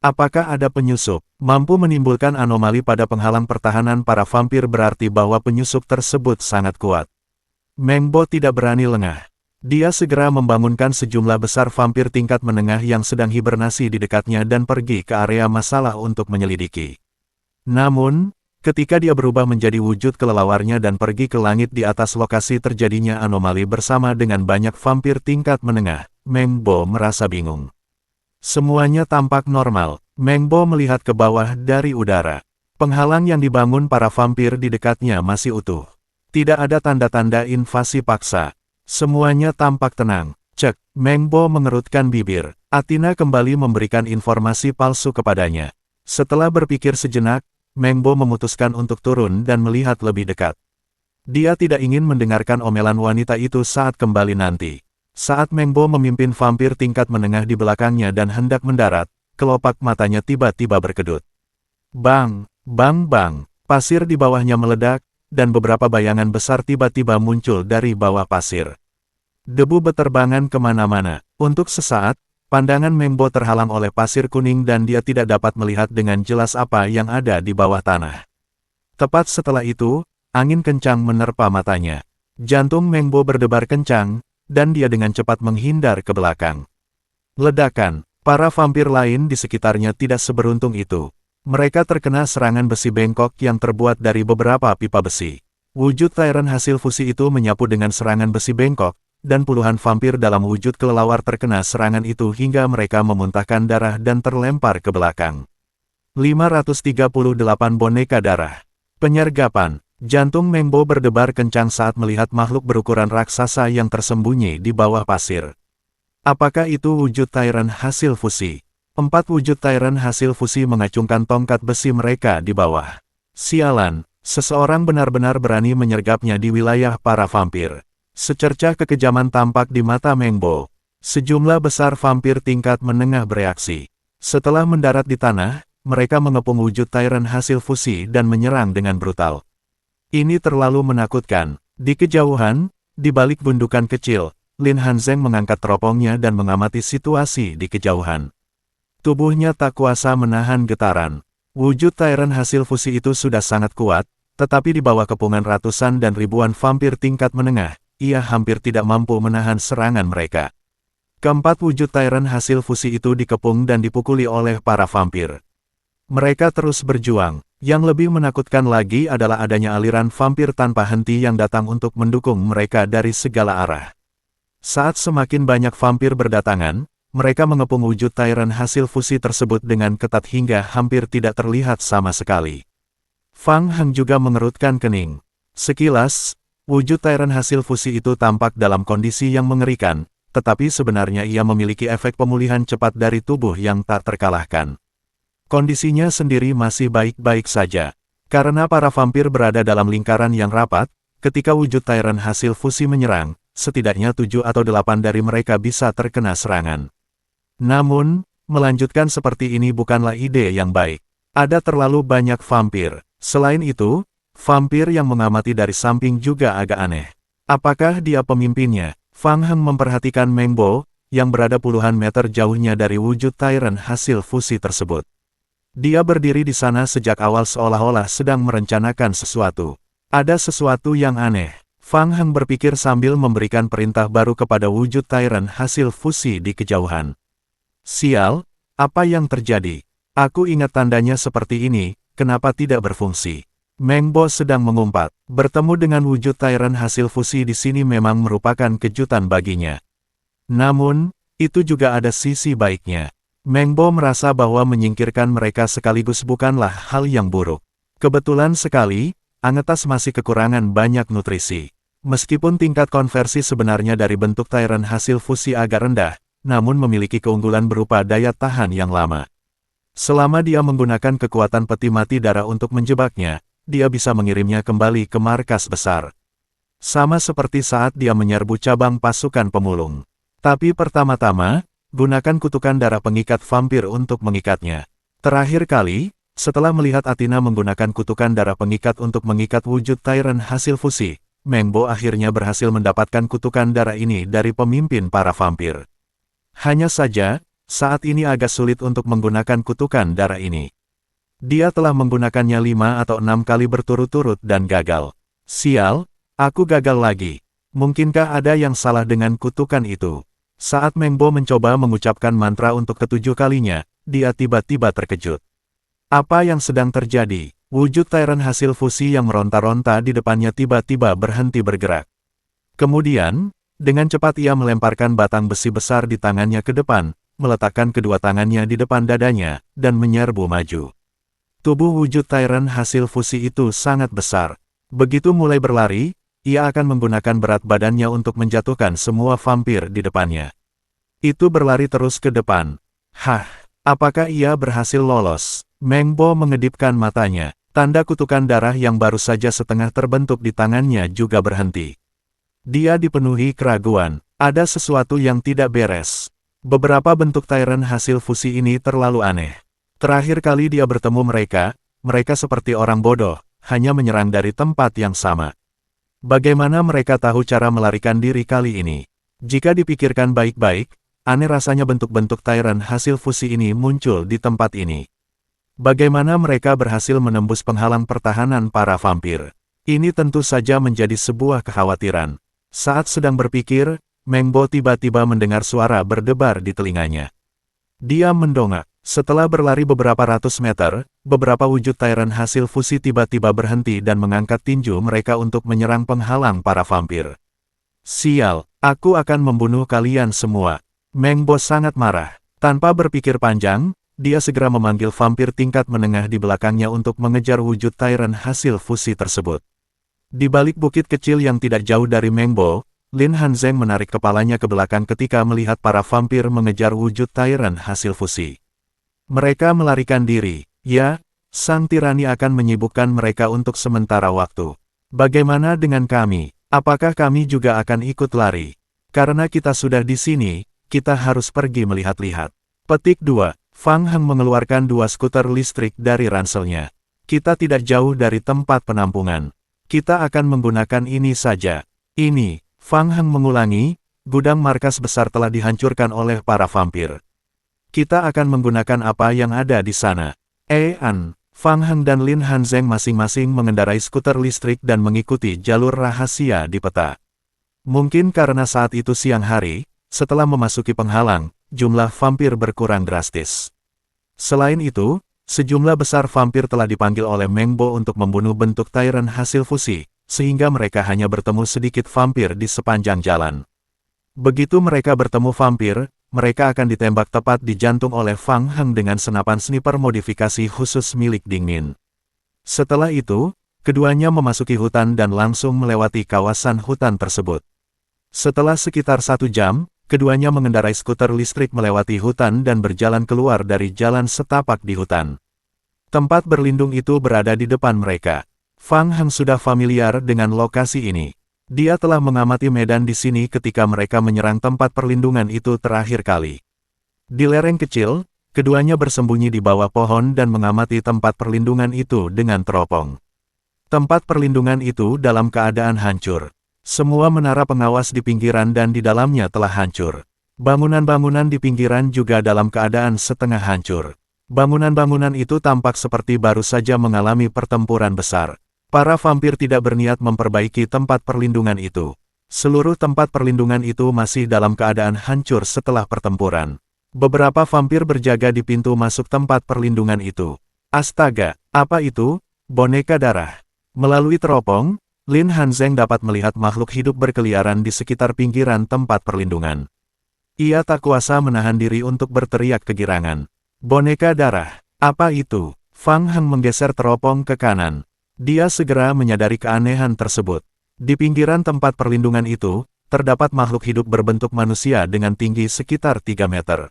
Apakah ada penyusup? Mampu menimbulkan anomali pada penghalang pertahanan para vampir berarti bahwa penyusup tersebut sangat kuat. Meng Bo tidak berani lengah. Dia segera membangunkan sejumlah besar vampir tingkat menengah yang sedang hibernasi di dekatnya dan pergi ke area masalah untuk menyelidiki. Namun, ketika dia berubah menjadi wujud kelelawarnya dan pergi ke langit di atas lokasi terjadinya anomali bersama dengan banyak vampir tingkat menengah, Meng Bo merasa bingung. Semuanya tampak normal. Meng Bo melihat ke bawah dari udara. Penghalang yang dibangun para vampir di dekatnya masih utuh. Tidak ada tanda-tanda invasi paksa. Semuanya tampak tenang. Cek, Meng Bo mengerutkan bibir. Athena kembali memberikan informasi palsu kepadanya. Setelah berpikir sejenak, Meng Bo memutuskan untuk turun dan melihat lebih dekat. Dia tidak ingin mendengarkan omelan wanita itu saat kembali nanti. Saat Meng Bo memimpin vampir tingkat menengah di belakangnya dan hendak mendarat, kelopak matanya tiba-tiba berkedut. Bang, bang, bang. Pasir di bawahnya meledak, dan beberapa bayangan besar tiba-tiba muncul dari bawah pasir. Debu beterbangan kemana-mana. Untuk sesaat, pandangan Meng Bo terhalang oleh pasir kuning dan dia tidak dapat melihat dengan jelas apa yang ada di bawah tanah. Tepat setelah itu, angin kencang menerpa matanya. Jantung Meng Bo berdebar kencang, dan dia dengan cepat menghindar ke belakang. Ledakan. Para vampir lain di sekitarnya tidak seberuntung itu. Mereka terkena serangan besi bengkok yang terbuat dari beberapa pipa besi. Wujud Tyrant hasil fusi itu menyapu dengan serangan besi bengkok, dan puluhan vampir dalam wujud kelelawar terkena serangan itu hingga mereka memuntahkan darah dan terlempar ke belakang. 538 boneka darah. Penyergapan. Jantung Mengbo berdebar kencang saat melihat makhluk berukuran raksasa yang tersembunyi di bawah pasir. Apakah itu wujud Tyrant hasil fusi? 4 wujud Tyrant hasil fusi mengacungkan tongkat besi mereka di bawah. Sialan, seseorang benar-benar berani menyergapnya di wilayah para vampir. Secercah kekejaman tampak di mata Mengbo. Sejumlah besar vampir tingkat menengah bereaksi. Setelah mendarat di tanah, mereka mengepung wujud Tyrant hasil fusi dan menyerang dengan brutal. Ini terlalu menakutkan. Di kejauhan, di balik gundukan kecil, Lin Hanzeng mengangkat teropongnya dan mengamati situasi di kejauhan. Tubuhnya tak kuasa menahan getaran. Wujud Tyrant hasil fusi itu sudah sangat kuat, tetapi di bawah kepungan ratusan dan ribuan vampir tingkat menengah, ia hampir tidak mampu menahan serangan mereka. Keempat wujud Tyrant hasil fusi itu dikepung dan dipukuli oleh para vampir. Mereka terus berjuang. Yang lebih menakutkan lagi adalah adanya aliran vampir tanpa henti yang datang untuk mendukung mereka dari segala arah. Saat semakin banyak vampir berdatangan, mereka mengepung wujud Tyrant hasil fusi tersebut dengan ketat hingga hampir tidak terlihat sama sekali. Fang Heng juga mengerutkan kening. Sekilas, wujud Tyrant hasil fusi itu tampak dalam kondisi yang mengerikan, tetapi sebenarnya ia memiliki efek pemulihan cepat dari tubuh yang tak terkalahkan. Kondisinya sendiri masih baik-baik saja. Karena para vampir berada dalam lingkaran yang rapat, ketika wujud Tyrant hasil fusi menyerang, setidaknya 7 atau 8 dari mereka bisa terkena serangan. Namun, melanjutkan seperti ini bukanlah ide yang baik. Ada terlalu banyak vampir. Selain itu, vampir yang mengamati dari samping juga agak aneh. Apakah dia pemimpinnya? Fang Heng memperhatikan Mengbo, yang berada puluhan meter jauhnya dari wujud Tyrant hasil fusi tersebut. Dia berdiri di sana sejak awal seolah-olah sedang merencanakan sesuatu. Ada sesuatu yang aneh. Fang Heng berpikir sambil memberikan perintah baru kepada wujud Tyrant hasil fusi di kejauhan. Sial, apa yang terjadi? Aku ingat tandanya seperti ini, kenapa tidak berfungsi? Mengbo sedang mengumpat. Bertemu dengan wujud Tyrant hasil fusi di sini memang merupakan kejutan baginya. Namun, itu juga ada sisi baiknya. Mengbo merasa bahwa menyingkirkan mereka sekaligus bukanlah hal yang buruk. Kebetulan sekali, Angetas masih kekurangan banyak nutrisi. Meskipun tingkat konversi sebenarnya dari bentuk Tyrant hasil fusi agak rendah, namun memiliki keunggulan berupa daya tahan yang lama. Selama dia menggunakan kekuatan peti mati darah untuk menjebaknya, dia bisa mengirimnya kembali ke markas besar. Sama seperti saat dia menyerbu cabang pasukan pemulung. Tapi pertama-tama, gunakan kutukan darah pengikat vampir untuk mengikatnya. Terakhir kali, setelah melihat Athena menggunakan kutukan darah pengikat untuk mengikat wujud Tyrant hasil fusi, Mengbo akhirnya berhasil mendapatkan kutukan darah ini dari pemimpin para vampir. Hanya saja, saat ini agak sulit untuk menggunakan kutukan darah ini. Dia telah menggunakannya 5 atau 6 kali berturut-turut dan gagal. Sial, aku gagal lagi. Mungkinkah ada yang salah dengan kutukan itu? Saat Mengbo mencoba mengucapkan mantra untuk ketujuh kalinya, dia tiba-tiba terkejut. Apa yang sedang terjadi? Wujud Tyrant hasil fusi yang meronta-ronta di depannya tiba-tiba berhenti bergerak. Kemudian, dengan cepat ia melemparkan batang besi besar di tangannya ke depan, meletakkan kedua tangannya di depan dadanya, dan menyerbu maju. Tubuh wujud Tyrant hasil fusi itu sangat besar. Begitu mulai berlari, ia akan menggunakan berat badannya untuk menjatuhkan semua vampir di depannya. Itu berlari terus ke depan. Hah, apakah ia berhasil lolos? Mengbo mengedipkan matanya. Tanda kutukan darah yang baru saja setengah terbentuk di tangannya juga berhenti. Dia dipenuhi keraguan. Ada sesuatu yang tidak beres. Beberapa bentuk Tyrant hasil fusi ini terlalu aneh. Terakhir kali dia bertemu mereka seperti orang bodoh, hanya menyerang dari tempat yang sama. Bagaimana mereka tahu cara melarikan diri kali ini? Jika dipikirkan baik-baik, aneh rasanya bentuk-bentuk Tyrant hasil fusi ini muncul di tempat ini. Bagaimana mereka berhasil menembus penghalang pertahanan para vampir? Ini tentu saja menjadi sebuah kekhawatiran. Saat sedang berpikir, Mengbo tiba-tiba mendengar suara berdebar di telinganya. Dia mendongak. Setelah berlari beberapa ratus meter, beberapa wujud Tyrant hasil fusi tiba-tiba berhenti dan mengangkat tinju mereka untuk menyerang penghalang para vampir. Sial, Aku akan membunuh kalian semua. Meng Bo sangat marah. Tanpa berpikir panjang, dia segera memanggil vampir tingkat menengah di belakangnya untuk mengejar wujud Tyrant hasil fusi tersebut. Di balik bukit kecil yang tidak jauh dari Meng Bo, Lin Hanzeng menarik kepalanya ke belakang ketika melihat para vampir mengejar wujud Tyrant hasil fusi. Mereka melarikan diri. Ya, sang tirani akan menyibukkan mereka untuk sementara waktu. Bagaimana dengan kami? Apakah kami juga akan ikut lari? Karena kita sudah di sini, kita harus pergi melihat-lihat. Petik 2. Fang Heng mengeluarkan 2 skuter listrik dari ranselnya. Kita tidak jauh dari tempat penampungan. Kita akan menggunakan ini saja. Ini, Fang Heng mengulangi, gudang markas besar telah dihancurkan oleh para vampir. Kita akan menggunakan apa yang ada di sana. Fang Heng dan Lin Hanzeng masing-masing mengendarai skuter listrik dan mengikuti jalur rahasia di peta. Mungkin karena saat itu siang hari, setelah memasuki penghalang, jumlah vampir berkurang drastis. Selain itu, sejumlah besar vampir telah dipanggil oleh Meng Bo untuk membunuh bentuk Tyrant hasil fusi, sehingga mereka hanya bertemu sedikit vampir di sepanjang jalan. Begitu mereka bertemu vampir, mereka akan ditembak tepat di jantung oleh Fang Heng dengan senapan sniper modifikasi khusus milik Ding Min. Setelah itu, keduanya memasuki hutan dan langsung melewati kawasan hutan tersebut. Setelah sekitar 1 jam, keduanya mengendarai skuter listrik melewati hutan dan berjalan keluar dari jalan setapak di hutan. Tempat berlindung itu berada di depan mereka. Fang Heng sudah familiar dengan lokasi ini. Dia telah mengamati medan di sini ketika mereka menyerang tempat perlindungan itu terakhir kali. Di lereng kecil, keduanya bersembunyi di bawah pohon dan mengamati tempat perlindungan itu dengan teropong. Tempat perlindungan itu dalam keadaan hancur. Semua menara pengawas di pinggiran dan di dalamnya telah hancur. Bangunan-bangunan di pinggiran juga dalam keadaan setengah hancur. Bangunan-bangunan itu tampak seperti baru saja mengalami pertempuran besar. Para vampir tidak berniat memperbaiki tempat perlindungan itu. Seluruh tempat perlindungan itu masih dalam keadaan hancur setelah pertempuran. Beberapa vampir berjaga di pintu masuk tempat perlindungan itu. Astaga, apa itu? Boneka darah. Melalui teropong, Lin Hanzeng dapat melihat makhluk hidup berkeliaran di sekitar pinggiran tempat perlindungan. Ia tak kuasa menahan diri untuk berteriak kegirangan. Boneka darah, apa itu? Fang Heng menggeser teropong ke kanan. Dia segera menyadari keanehan tersebut. Di pinggiran tempat perlindungan itu, terdapat makhluk hidup berbentuk manusia dengan tinggi sekitar 3 meter.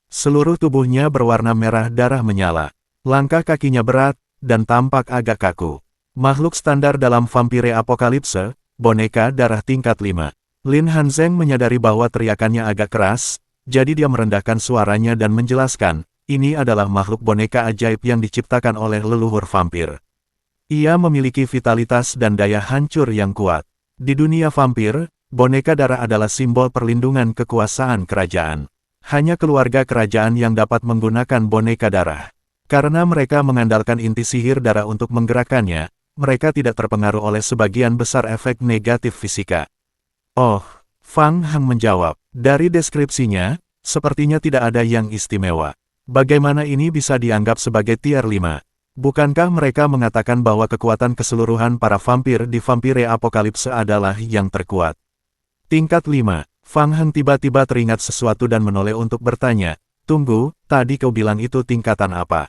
Seluruh tubuhnya berwarna merah darah menyala. Langkah kakinya berat, dan tampak agak kaku. Makhluk standar dalam Vampire Apokalipse, boneka darah tingkat 5. Lin Hanzeng menyadari bahwa teriakannya agak keras, jadi dia merendahkan suaranya dan menjelaskan, ini adalah makhluk boneka ajaib yang diciptakan oleh leluhur vampir. Ia memiliki vitalitas dan daya hancur yang kuat. Di dunia vampir, boneka darah adalah simbol perlindungan kekuasaan kerajaan. Hanya keluarga kerajaan yang dapat menggunakan boneka darah. Karena mereka mengandalkan inti sihir darah untuk menggerakkannya, mereka tidak terpengaruh oleh sebagian besar efek negatif fisika. Oh, Fang Heng menjawab. Dari deskripsinya, sepertinya tidak ada yang istimewa. Bagaimana ini bisa dianggap sebagai tier 5? Bukankah mereka mengatakan bahwa kekuatan keseluruhan para vampir di Vampire Apokalipse adalah yang terkuat? Tingkat 5. Fang Heng tiba-tiba teringat sesuatu dan menoleh untuk bertanya, tunggu, tadi kau bilang itu tingkatan apa?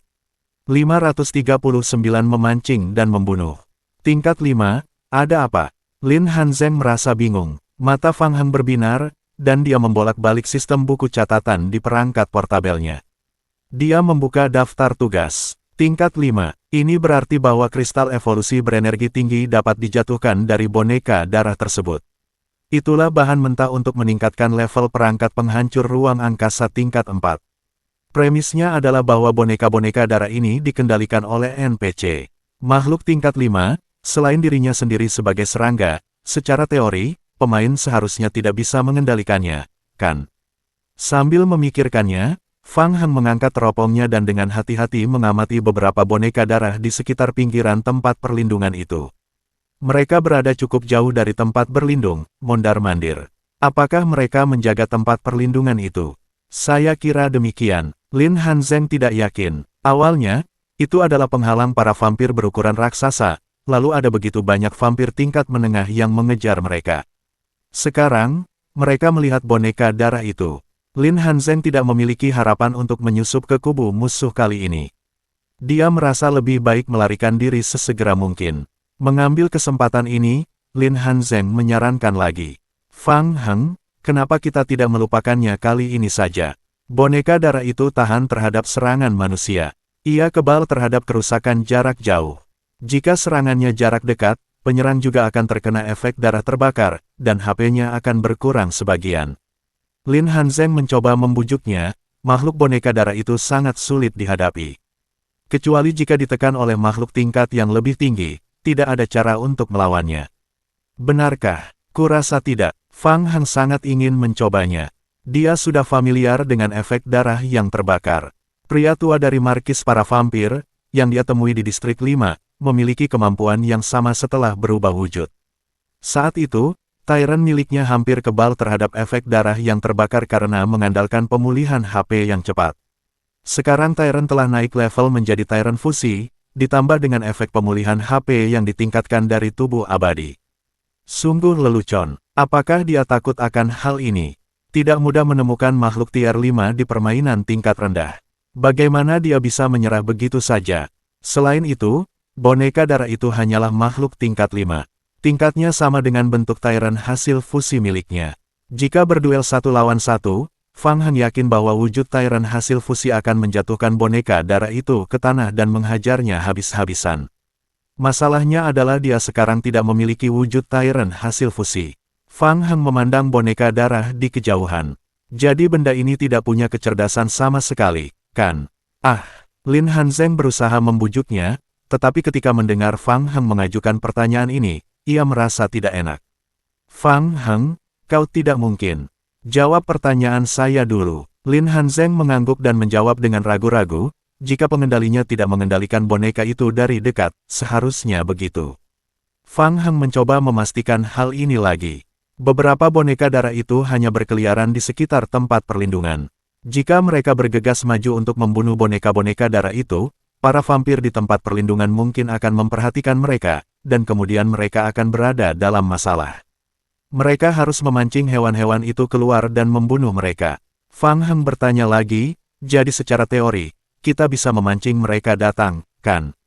539 memancing dan membunuh. Tingkat 5, ada apa? Lin Hanzeng merasa bingung. Mata Fang Heng berbinar, dan dia membolak-balik sistem buku catatan di perangkat portabelnya. Dia membuka daftar tugas. Tingkat 5, ini berarti bahwa kristal evolusi berenergi tinggi dapat dijatuhkan dari boneka darah tersebut. Itulah bahan mentah untuk meningkatkan level perangkat penghancur ruang angkasa tingkat 4. Premisnya adalah bahwa boneka-boneka darah ini dikendalikan oleh NPC. Makhluk tingkat 5, selain dirinya sendiri sebagai serangga, secara teori, pemain seharusnya tidak bisa mengendalikannya, kan? Sambil memikirkannya, Fang Heng mengangkat teropongnya dan dengan hati-hati mengamati beberapa boneka darah di sekitar pinggiran tempat perlindungan itu. Mereka berada cukup jauh dari tempat berlindung, mondar-mandir. Apakah mereka menjaga tempat perlindungan itu? Saya kira demikian. Lin Hanzeng tidak yakin. Awalnya, itu adalah penghalang para vampir berukuran raksasa, lalu ada begitu banyak vampir tingkat menengah yang mengejar mereka. Sekarang, mereka melihat boneka darah itu. Lin Hanzeng tidak memiliki harapan untuk menyusup ke kubu musuh kali ini. Dia merasa lebih baik melarikan diri sesegera mungkin. Mengambil kesempatan ini, Lin Hanzeng menyarankan lagi. Fang Heng, kenapa kita tidak melupakannya kali ini saja? Boneka darah itu tahan terhadap serangan manusia. Ia kebal terhadap kerusakan jarak jauh. Jika serangannya jarak dekat, penyerang juga akan terkena efek darah terbakar, dan HP-nya akan berkurang sebagian. Lin Hanzeng mencoba membujuknya, makhluk boneka darah itu sangat sulit dihadapi. Kecuali jika ditekan oleh makhluk tingkat yang lebih tinggi, tidak ada cara untuk melawannya. Benarkah? Kurasa tidak. Fang Heng sangat ingin mencobanya. Dia sudah familiar dengan efek darah yang terbakar. Pria tua dari markis para vampir, yang dia temui di distrik 5, memiliki kemampuan yang sama setelah berubah wujud. Saat itu, Tyrant miliknya hampir kebal terhadap efek darah yang terbakar karena mengandalkan pemulihan HP yang cepat. Sekarang Tyrant telah naik level menjadi Tyrant Fusi, ditambah dengan efek pemulihan HP yang ditingkatkan dari tubuh abadi. Sungguh lelucon. Apakah dia takut akan hal ini? Tidak mudah menemukan makhluk tier 5 di permainan tingkat rendah. Bagaimana dia bisa menyerah begitu saja? Selain itu, boneka darah itu hanyalah makhluk tingkat 5. Tingkatnya sama dengan bentuk Tyrant hasil fusi miliknya. Jika berduel 1 lawan 1, Fang Heng yakin bahwa wujud Tyrant hasil fusi akan menjatuhkan boneka darah itu ke tanah dan menghajarnya habis-habisan. Masalahnya adalah dia sekarang tidak memiliki wujud Tyrant hasil fusi. Fang Heng memandang boneka darah di kejauhan. Jadi benda ini tidak punya kecerdasan sama sekali, kan? Lin Hanzeng berusaha membujuknya, tetapi ketika mendengar Fang Heng mengajukan pertanyaan ini, ia merasa tidak enak. Fang Heng, kau tidak mungkin. Jawab pertanyaan saya dulu. Lin Hanzeng mengangguk dan menjawab dengan ragu-ragu, jika pengendalinya tidak mengendalikan boneka itu dari dekat, seharusnya begitu. Fang Heng mencoba memastikan hal ini lagi. Beberapa boneka darah itu hanya berkeliaran di sekitar tempat perlindungan. Jika mereka bergegas maju untuk membunuh boneka-boneka darah itu, para vampir di tempat perlindungan mungkin akan memperhatikan mereka, dan kemudian mereka akan berada dalam masalah. Mereka harus memancing hewan-hewan itu keluar dan membunuh mereka. Fang Heng bertanya lagi, jadi secara teori, kita bisa memancing mereka datang, kan?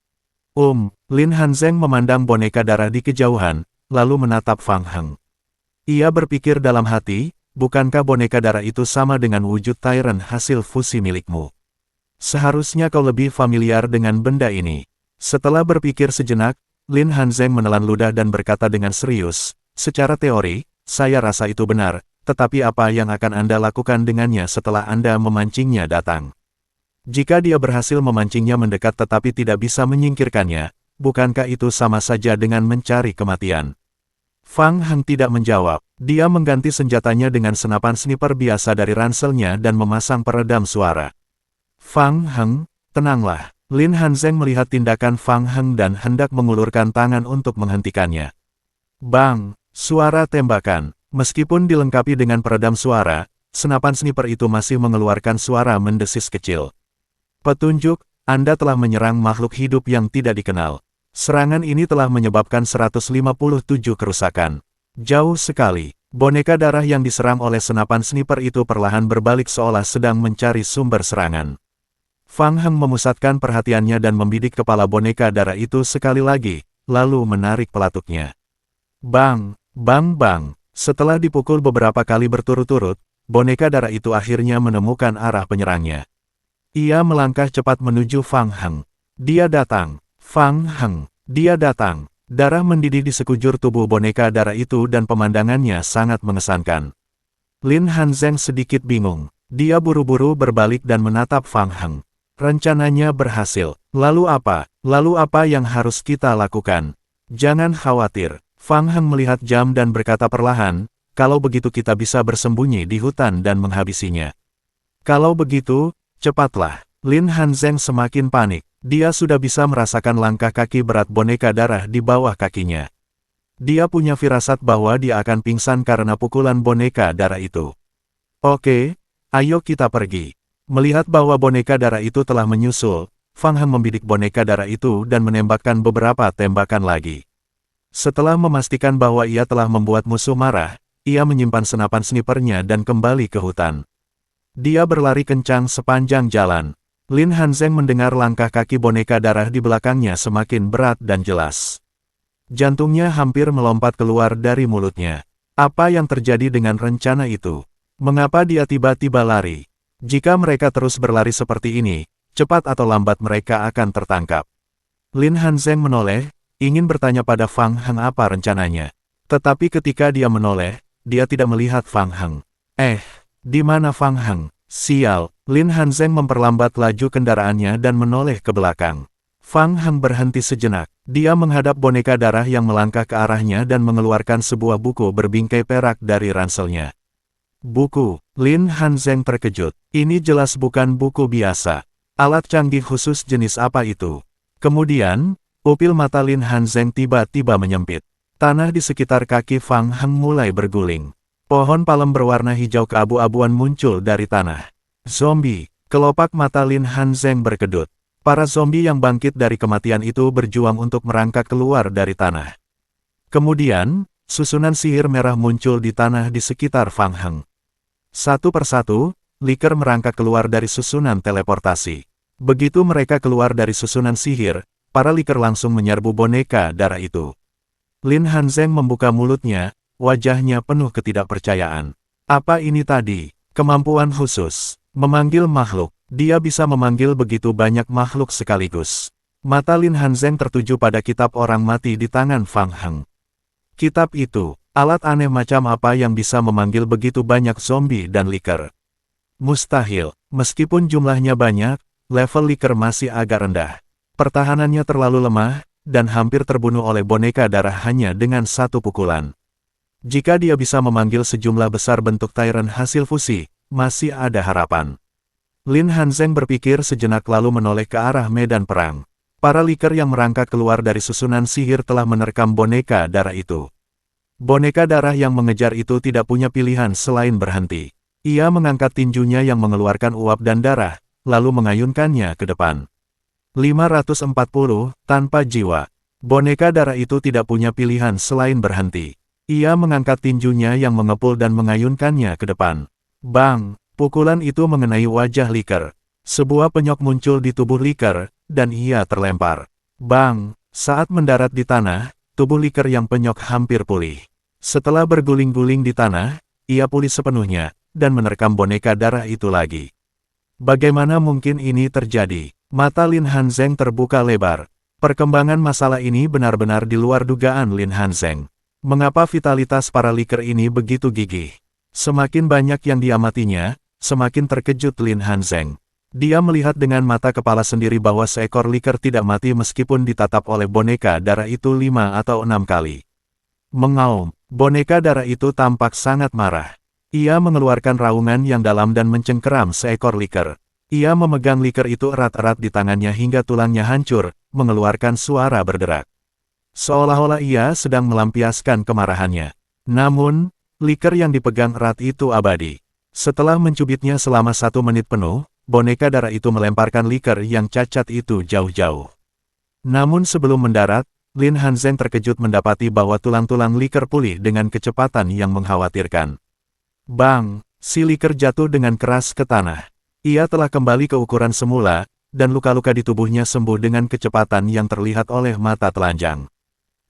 Lin Hanzeng memandang boneka darah di kejauhan, lalu menatap Fang Heng. Ia berpikir dalam hati, bukankah boneka darah itu sama dengan wujud Tyrant hasil fusi milikmu? Seharusnya kau lebih familiar dengan benda ini. Setelah berpikir sejenak, Lin Hanzeng menelan ludah dan berkata dengan serius, secara teori, saya rasa itu benar, tetapi apa yang akan Anda lakukan dengannya setelah Anda memancingnya datang? Jika dia berhasil memancingnya mendekat tetapi tidak bisa menyingkirkannya, bukankah itu sama saja dengan mencari kematian? Fang Heng tidak menjawab. Dia mengganti senjatanya dengan senapan sniper biasa dari ranselnya dan memasang peredam suara. Fang Heng, tenanglah. Lin Hanzeng melihat tindakan Fang Heng dan hendak mengulurkan tangan untuk menghentikannya. Bang! Suara tembakan. Meskipun dilengkapi dengan peredam suara, senapan sniper itu masih mengeluarkan suara mendesis kecil. Petunjuk, Anda telah menyerang makhluk hidup yang tidak dikenal. Serangan ini telah menyebabkan 157 kerusakan. Jauh sekali. Boneka darah yang diserang oleh senapan sniper itu perlahan berbalik seolah sedang mencari sumber serangan. Fang Heng memusatkan perhatiannya dan membidik kepala boneka darah itu sekali lagi, lalu menarik pelatuknya. Bang! Bang bang! Setelah dipukul beberapa kali berturut-turut, boneka darah itu akhirnya menemukan arah penyerangnya. Ia melangkah cepat menuju Fang Heng. Dia datang. Fang Heng. Dia datang. Darah mendidih di sekujur tubuh boneka darah itu dan pemandangannya sangat mengesankan. Lin Hanzeng sedikit bingung. Dia buru-buru berbalik dan menatap Fang Heng. Rencananya berhasil. Lalu apa? Lalu apa yang harus kita lakukan? Jangan khawatir. Fang Heng melihat jam dan berkata perlahan, kalau begitu kita bisa bersembunyi di hutan dan menghabisinya. Kalau begitu, cepatlah. Lin Hanzeng semakin panik. Dia sudah bisa merasakan langkah kaki berat boneka darah di bawah kakinya. Dia punya firasat bahwa dia akan pingsan karena pukulan boneka darah itu. Oke, ayo kita pergi. Melihat bahwa boneka darah itu telah menyusul, Fang Heng membidik boneka darah itu dan menembakkan beberapa tembakan lagi. Setelah memastikan bahwa ia telah membuat musuh marah, ia menyimpan senapan snipernya dan kembali ke hutan. Dia berlari kencang sepanjang jalan. Lin Hanzeng mendengar langkah kaki boneka darah di belakangnya semakin berat dan jelas. Jantungnya hampir melompat keluar dari mulutnya. Apa yang terjadi dengan rencana itu? Mengapa dia tiba-tiba lari? Jika mereka terus berlari seperti ini, cepat atau lambat mereka akan tertangkap. Lin Hanzeng menoleh, ingin bertanya pada Fang Heng apa rencananya. Tetapi ketika dia menoleh, dia tidak melihat Fang Heng. Di mana Fang Heng? Sial, Lin Hanzeng memperlambat laju kendaraannya dan menoleh ke belakang. Fang Heng berhenti sejenak. Dia menghadap boneka darah yang melangkah ke arahnya dan mengeluarkan sebuah buku berbingkai perak dari ranselnya. Buku, Lin Hanzeng terkejut. Ini jelas bukan buku biasa. Alat canggih khusus jenis apa itu? Kemudian, pupil mata Lin Hanzeng tiba-tiba menyempit. Tanah di sekitar kaki Fang Heng mulai berguling. Pohon palem berwarna hijau keabu-abuan muncul dari tanah. Zombie, kelopak mata Lin Hanzeng berkedut. Para zombie yang bangkit dari kematian itu berjuang untuk merangkak keluar dari tanah. Kemudian, susunan sihir merah muncul di tanah di sekitar Fang Heng. Satu persatu, liker merangkak keluar dari susunan teleportasi. Begitu mereka keluar dari susunan sihir, para liker langsung menyerbu boneka darah itu. Lin Hanzeng membuka mulutnya, wajahnya penuh ketidakpercayaan. Apa ini tadi? Kemampuan khusus. Memanggil makhluk. Dia bisa memanggil begitu banyak makhluk sekaligus. Mata Lin Hanzeng tertuju pada kitab orang mati di tangan Fang Heng. Kitab itu, alat aneh macam apa yang bisa memanggil begitu banyak zombie dan liker? Mustahil. Meskipun jumlahnya banyak, level liker masih agak rendah. Pertahanannya terlalu lemah, dan hampir terbunuh oleh boneka darah hanya dengan satu pukulan. Jika dia bisa memanggil sejumlah besar bentuk Tyrant hasil fusi, masih ada harapan. Lin Hanzeng berpikir sejenak lalu menoleh ke arah medan perang. Para liker yang merangkak keluar dari susunan sihir telah menerkam boneka darah itu. Boneka darah yang mengejar itu tidak punya pilihan selain berhenti. Ia mengangkat tinjunya yang mengeluarkan uap dan darah, lalu mengayunkannya ke depan. 540, tanpa jiwa. Boneka darah itu tidak punya pilihan selain berhenti. Ia mengangkat tinjunya yang mengepul dan mengayunkannya ke depan. Bang! Pukulan itu mengenai wajah liker. Sebuah penyok muncul di tubuh liker, dan ia terlempar. Bang! Saat mendarat di tanah, tubuh liker yang penyok hampir pulih. Setelah berguling-guling di tanah, ia pulih sepenuhnya, dan menerkam boneka darah itu lagi. Bagaimana mungkin ini terjadi? Mata Lin Hanzeng terbuka lebar. Perkembangan masalah ini benar-benar di luar dugaan Lin Hanzeng. Mengapa vitalitas para liker ini begitu gigih? Semakin banyak yang diamatinya, semakin terkejut Lin Hanzeng. Dia melihat dengan mata kepala sendiri bahwa seekor liker tidak mati meskipun ditatap oleh boneka darah itu 5 atau 6 kali. Mengaum, boneka darah itu tampak sangat marah. Ia mengeluarkan raungan yang dalam dan mencengkeram seekor liker. Ia memegang liker itu erat-erat di tangannya hingga tulangnya hancur, mengeluarkan suara berderak. Seolah-olah ia sedang melampiaskan kemarahannya. Namun, liker yang dipegang erat itu abadi. Setelah mencubitnya selama 1 menit penuh, boneka darah itu melemparkan liker yang cacat itu jauh-jauh. Namun sebelum mendarat, Lin Hanzeng terkejut mendapati bahwa tulang-tulang liker pulih dengan kecepatan yang mengkhawatirkan. Bang! Si liker jatuh dengan keras ke tanah. Ia telah kembali ke ukuran semula, dan luka-luka di tubuhnya sembuh dengan kecepatan yang terlihat oleh mata telanjang.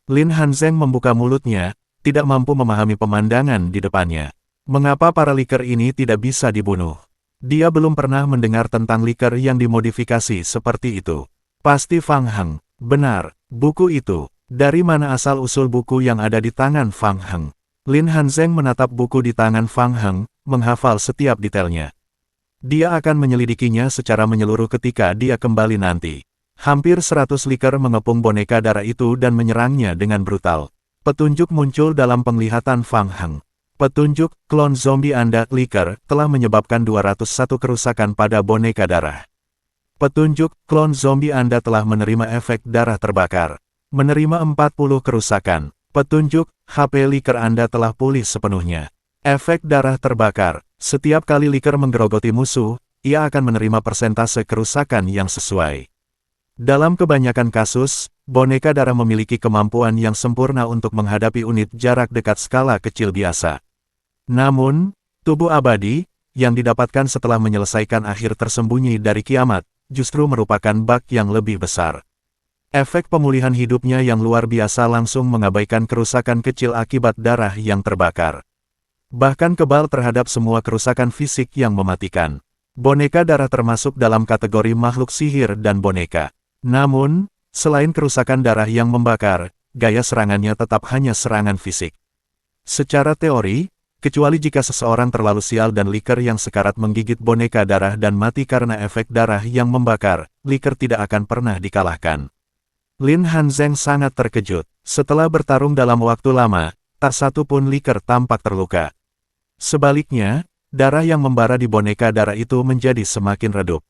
Lin Hanzeng membuka mulutnya, tidak mampu memahami pemandangan di depannya. Mengapa para liker ini tidak bisa dibunuh? Dia belum pernah mendengar tentang liker yang dimodifikasi seperti itu. Pasti Fang Heng. Benar, buku itu. Dari mana asal-usul buku yang ada di tangan Fang Heng? Lin Hanzeng menatap buku di tangan Fang Heng, menghafal setiap detailnya. Dia akan menyelidikinya secara menyeluruh ketika dia kembali nanti. Hampir 100 liker mengepung boneka darah itu dan menyerangnya dengan brutal. Petunjuk muncul dalam penglihatan Fang Heng. Petunjuk, klon zombie Anda, liker, telah menyebabkan 201 kerusakan pada boneka darah. Petunjuk, klon zombie Anda telah menerima efek darah terbakar. Menerima 40 kerusakan. Petunjuk, HP liker Anda telah pulih sepenuhnya. Efek darah terbakar. Setiap kali liker menggerogoti musuh, ia akan menerima persentase kerusakan yang sesuai. Dalam kebanyakan kasus, boneka darah memiliki kemampuan yang sempurna untuk menghadapi unit jarak dekat skala kecil biasa. Namun, tubuh abadi, yang didapatkan setelah menyelesaikan akhir tersembunyi dari kiamat, justru merupakan bug yang lebih besar. Efek pemulihan hidupnya yang luar biasa langsung mengabaikan kerusakan kecil akibat darah yang terbakar. Bahkan kebal terhadap semua kerusakan fisik yang mematikan. Boneka darah termasuk dalam kategori makhluk sihir dan boneka. Namun, selain kerusakan darah yang membakar, gaya serangannya tetap hanya serangan fisik. Secara teori, kecuali jika seseorang terlalu sial dan liker yang sekarat menggigit boneka darah dan mati karena efek darah yang membakar, liker tidak akan pernah dikalahkan. Lin Hanzeng sangat terkejut. Setelah bertarung dalam waktu lama, tak satu pun liker tampak terluka. Sebaliknya, darah yang membara di boneka darah itu menjadi semakin redup.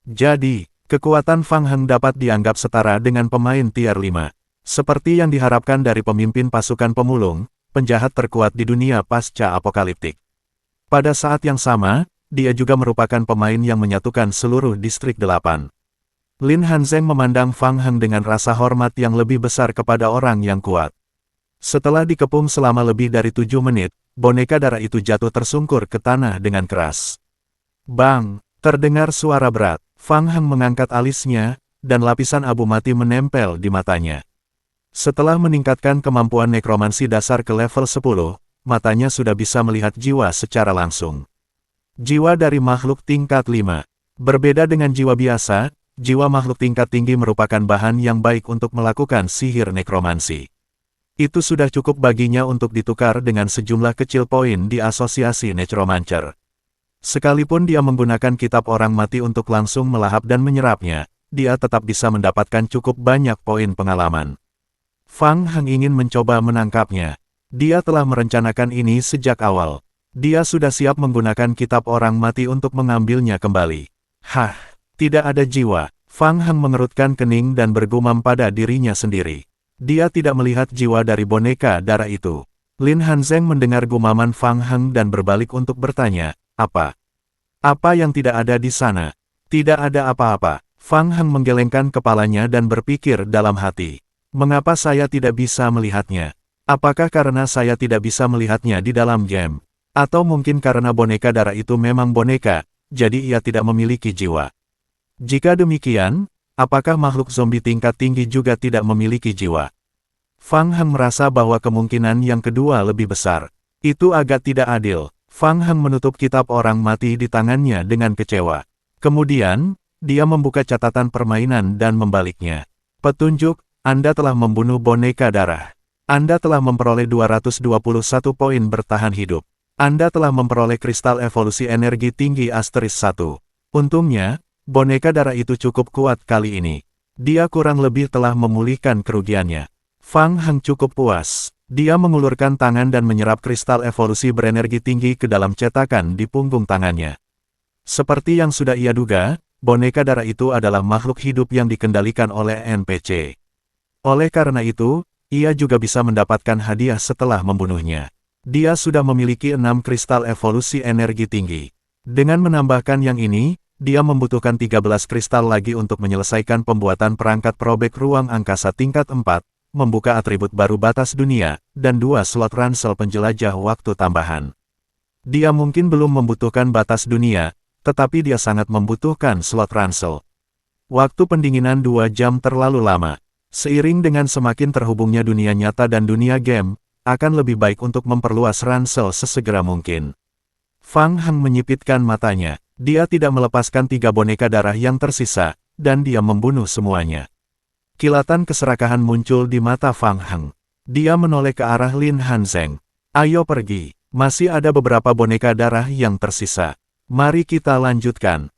Jadi, kekuatan Fang Heng dapat dianggap setara dengan pemain tier 5. Seperti yang diharapkan dari pemimpin pasukan pemulung, penjahat terkuat di dunia pasca apokaliptik. Pada saat yang sama, dia juga merupakan pemain yang menyatukan seluruh distrik 8. Lin Hanzeng memandang Fang Heng dengan rasa hormat yang lebih besar kepada orang yang kuat. Setelah dikepung selama lebih dari 7 menit, boneka darah itu jatuh tersungkur ke tanah dengan keras. Bang! Terdengar suara berat. Fang Heng mengangkat alisnya, dan lapisan abu mati menempel di matanya. Setelah meningkatkan kemampuan nekromansi dasar ke level 10, matanya sudah bisa melihat jiwa secara langsung. Jiwa dari makhluk tingkat 5. Berbeda dengan jiwa biasa, jiwa makhluk tingkat tinggi merupakan bahan yang baik untuk melakukan sihir nekromansi. Itu sudah cukup baginya untuk ditukar dengan sejumlah kecil poin di asosiasi Necromancer. Sekalipun dia menggunakan kitab orang mati untuk langsung melahap dan menyerapnya, dia tetap bisa mendapatkan cukup banyak poin pengalaman. Fang Heng ingin mencoba menangkapnya. Dia telah merencanakan ini sejak awal. Dia sudah siap menggunakan kitab orang mati untuk mengambilnya kembali. Hah! Tidak ada jiwa. Fang Heng mengerutkan kening dan bergumam pada dirinya sendiri. Dia tidak melihat jiwa dari boneka darah itu. Lin Hanzeng mendengar gumaman Fang Heng dan berbalik untuk bertanya, apa? Apa yang tidak ada di sana? Tidak ada apa-apa. Fang Heng menggelengkan kepalanya dan berpikir dalam hati. Mengapa saya tidak bisa melihatnya? Apakah karena saya tidak bisa melihatnya di dalam game? Atau mungkin karena boneka darah itu memang boneka, jadi ia tidak memiliki jiwa? Jika demikian, apakah makhluk zombie tingkat tinggi juga tidak memiliki jiwa? Fang Heng merasa bahwa kemungkinan yang kedua lebih besar. Itu agak tidak adil. Fang Heng menutup kitab orang mati di tangannya dengan kecewa. Kemudian, dia membuka catatan permainan dan membaliknya. Petunjuk, Anda telah membunuh boneka darah. Anda telah memperoleh 221 poin bertahan hidup. Anda telah memperoleh kristal evolusi energi tinggi asterisk 1. Untungnya, boneka darah itu cukup kuat kali ini. Dia kurang lebih telah memulihkan kerugiannya. Fang Heng cukup puas. Dia mengulurkan tangan dan menyerap kristal evolusi berenergi tinggi ke dalam cetakan di punggung tangannya. Seperti yang sudah ia duga, boneka darah itu adalah makhluk hidup yang dikendalikan oleh NPC. Oleh karena itu, ia juga bisa mendapatkan hadiah setelah membunuhnya. Dia sudah memiliki 6 kristal evolusi energi tinggi. Dengan menambahkan yang ini, dia membutuhkan 13 kristal lagi untuk menyelesaikan pembuatan perangkat probek ruang angkasa tingkat 4, membuka atribut baru batas dunia, dan 2 slot ransel penjelajah waktu tambahan. Dia mungkin belum membutuhkan batas dunia, tetapi dia sangat membutuhkan slot ransel. Waktu pendinginan 2 jam terlalu lama. Seiring dengan semakin terhubungnya dunia nyata dan dunia game, akan lebih baik untuk memperluas ransel sesegera mungkin. Fang Heng menyipitkan matanya. Dia tidak melepaskan 3 boneka darah yang tersisa, dan dia membunuh semuanya. Kilatan keserakahan muncul di mata Fang Heng. Dia menoleh ke arah Lin Hanzeng. Ayo pergi, masih ada beberapa boneka darah yang tersisa. Mari kita lanjutkan.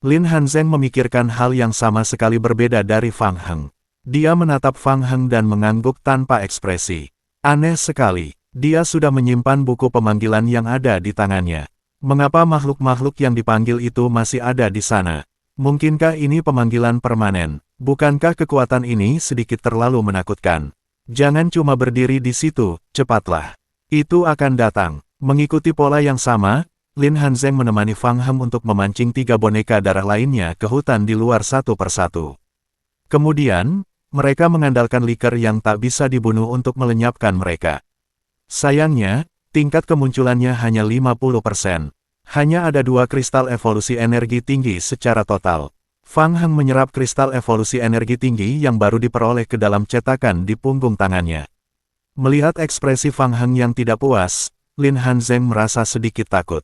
Lin Hanzeng memikirkan hal yang sama sekali berbeda dari Fang Heng. Dia menatap Fang Heng dan mengangguk tanpa ekspresi. Aneh sekali, dia sudah menyimpan buku pemanggilan yang ada di tangannya. Mengapa makhluk-makhluk yang dipanggil itu masih ada di sana? Mungkinkah ini pemanggilan permanen? Bukankah kekuatan ini sedikit terlalu menakutkan? Jangan cuma berdiri di situ, cepatlah. Itu akan datang. Mengikuti pola yang sama, Lin Hanzeng menemani Fang Heng untuk memancing 3 boneka darah lainnya ke hutan di luar satu persatu. Kemudian, mereka mengandalkan liker yang tak bisa dibunuh untuk melenyapkan mereka. Sayangnya, tingkat kemunculannya hanya 50%. Hanya ada 2 kristal evolusi energi tinggi secara total. Fang Heng menyerap kristal evolusi energi tinggi yang baru diperoleh ke dalam cetakan di punggung tangannya. Melihat ekspresi Fang Heng yang tidak puas, Lin Hanzeng merasa sedikit takut.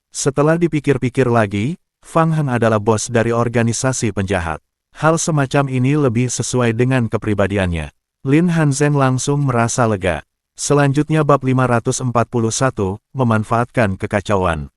Setelah dipikir-pikir lagi, Fang Heng adalah bos dari organisasi penjahat. Hal semacam ini lebih sesuai dengan kepribadiannya. Lin Hanzeng langsung merasa lega. Selanjutnya bab 541, memanfaatkan kekacauan.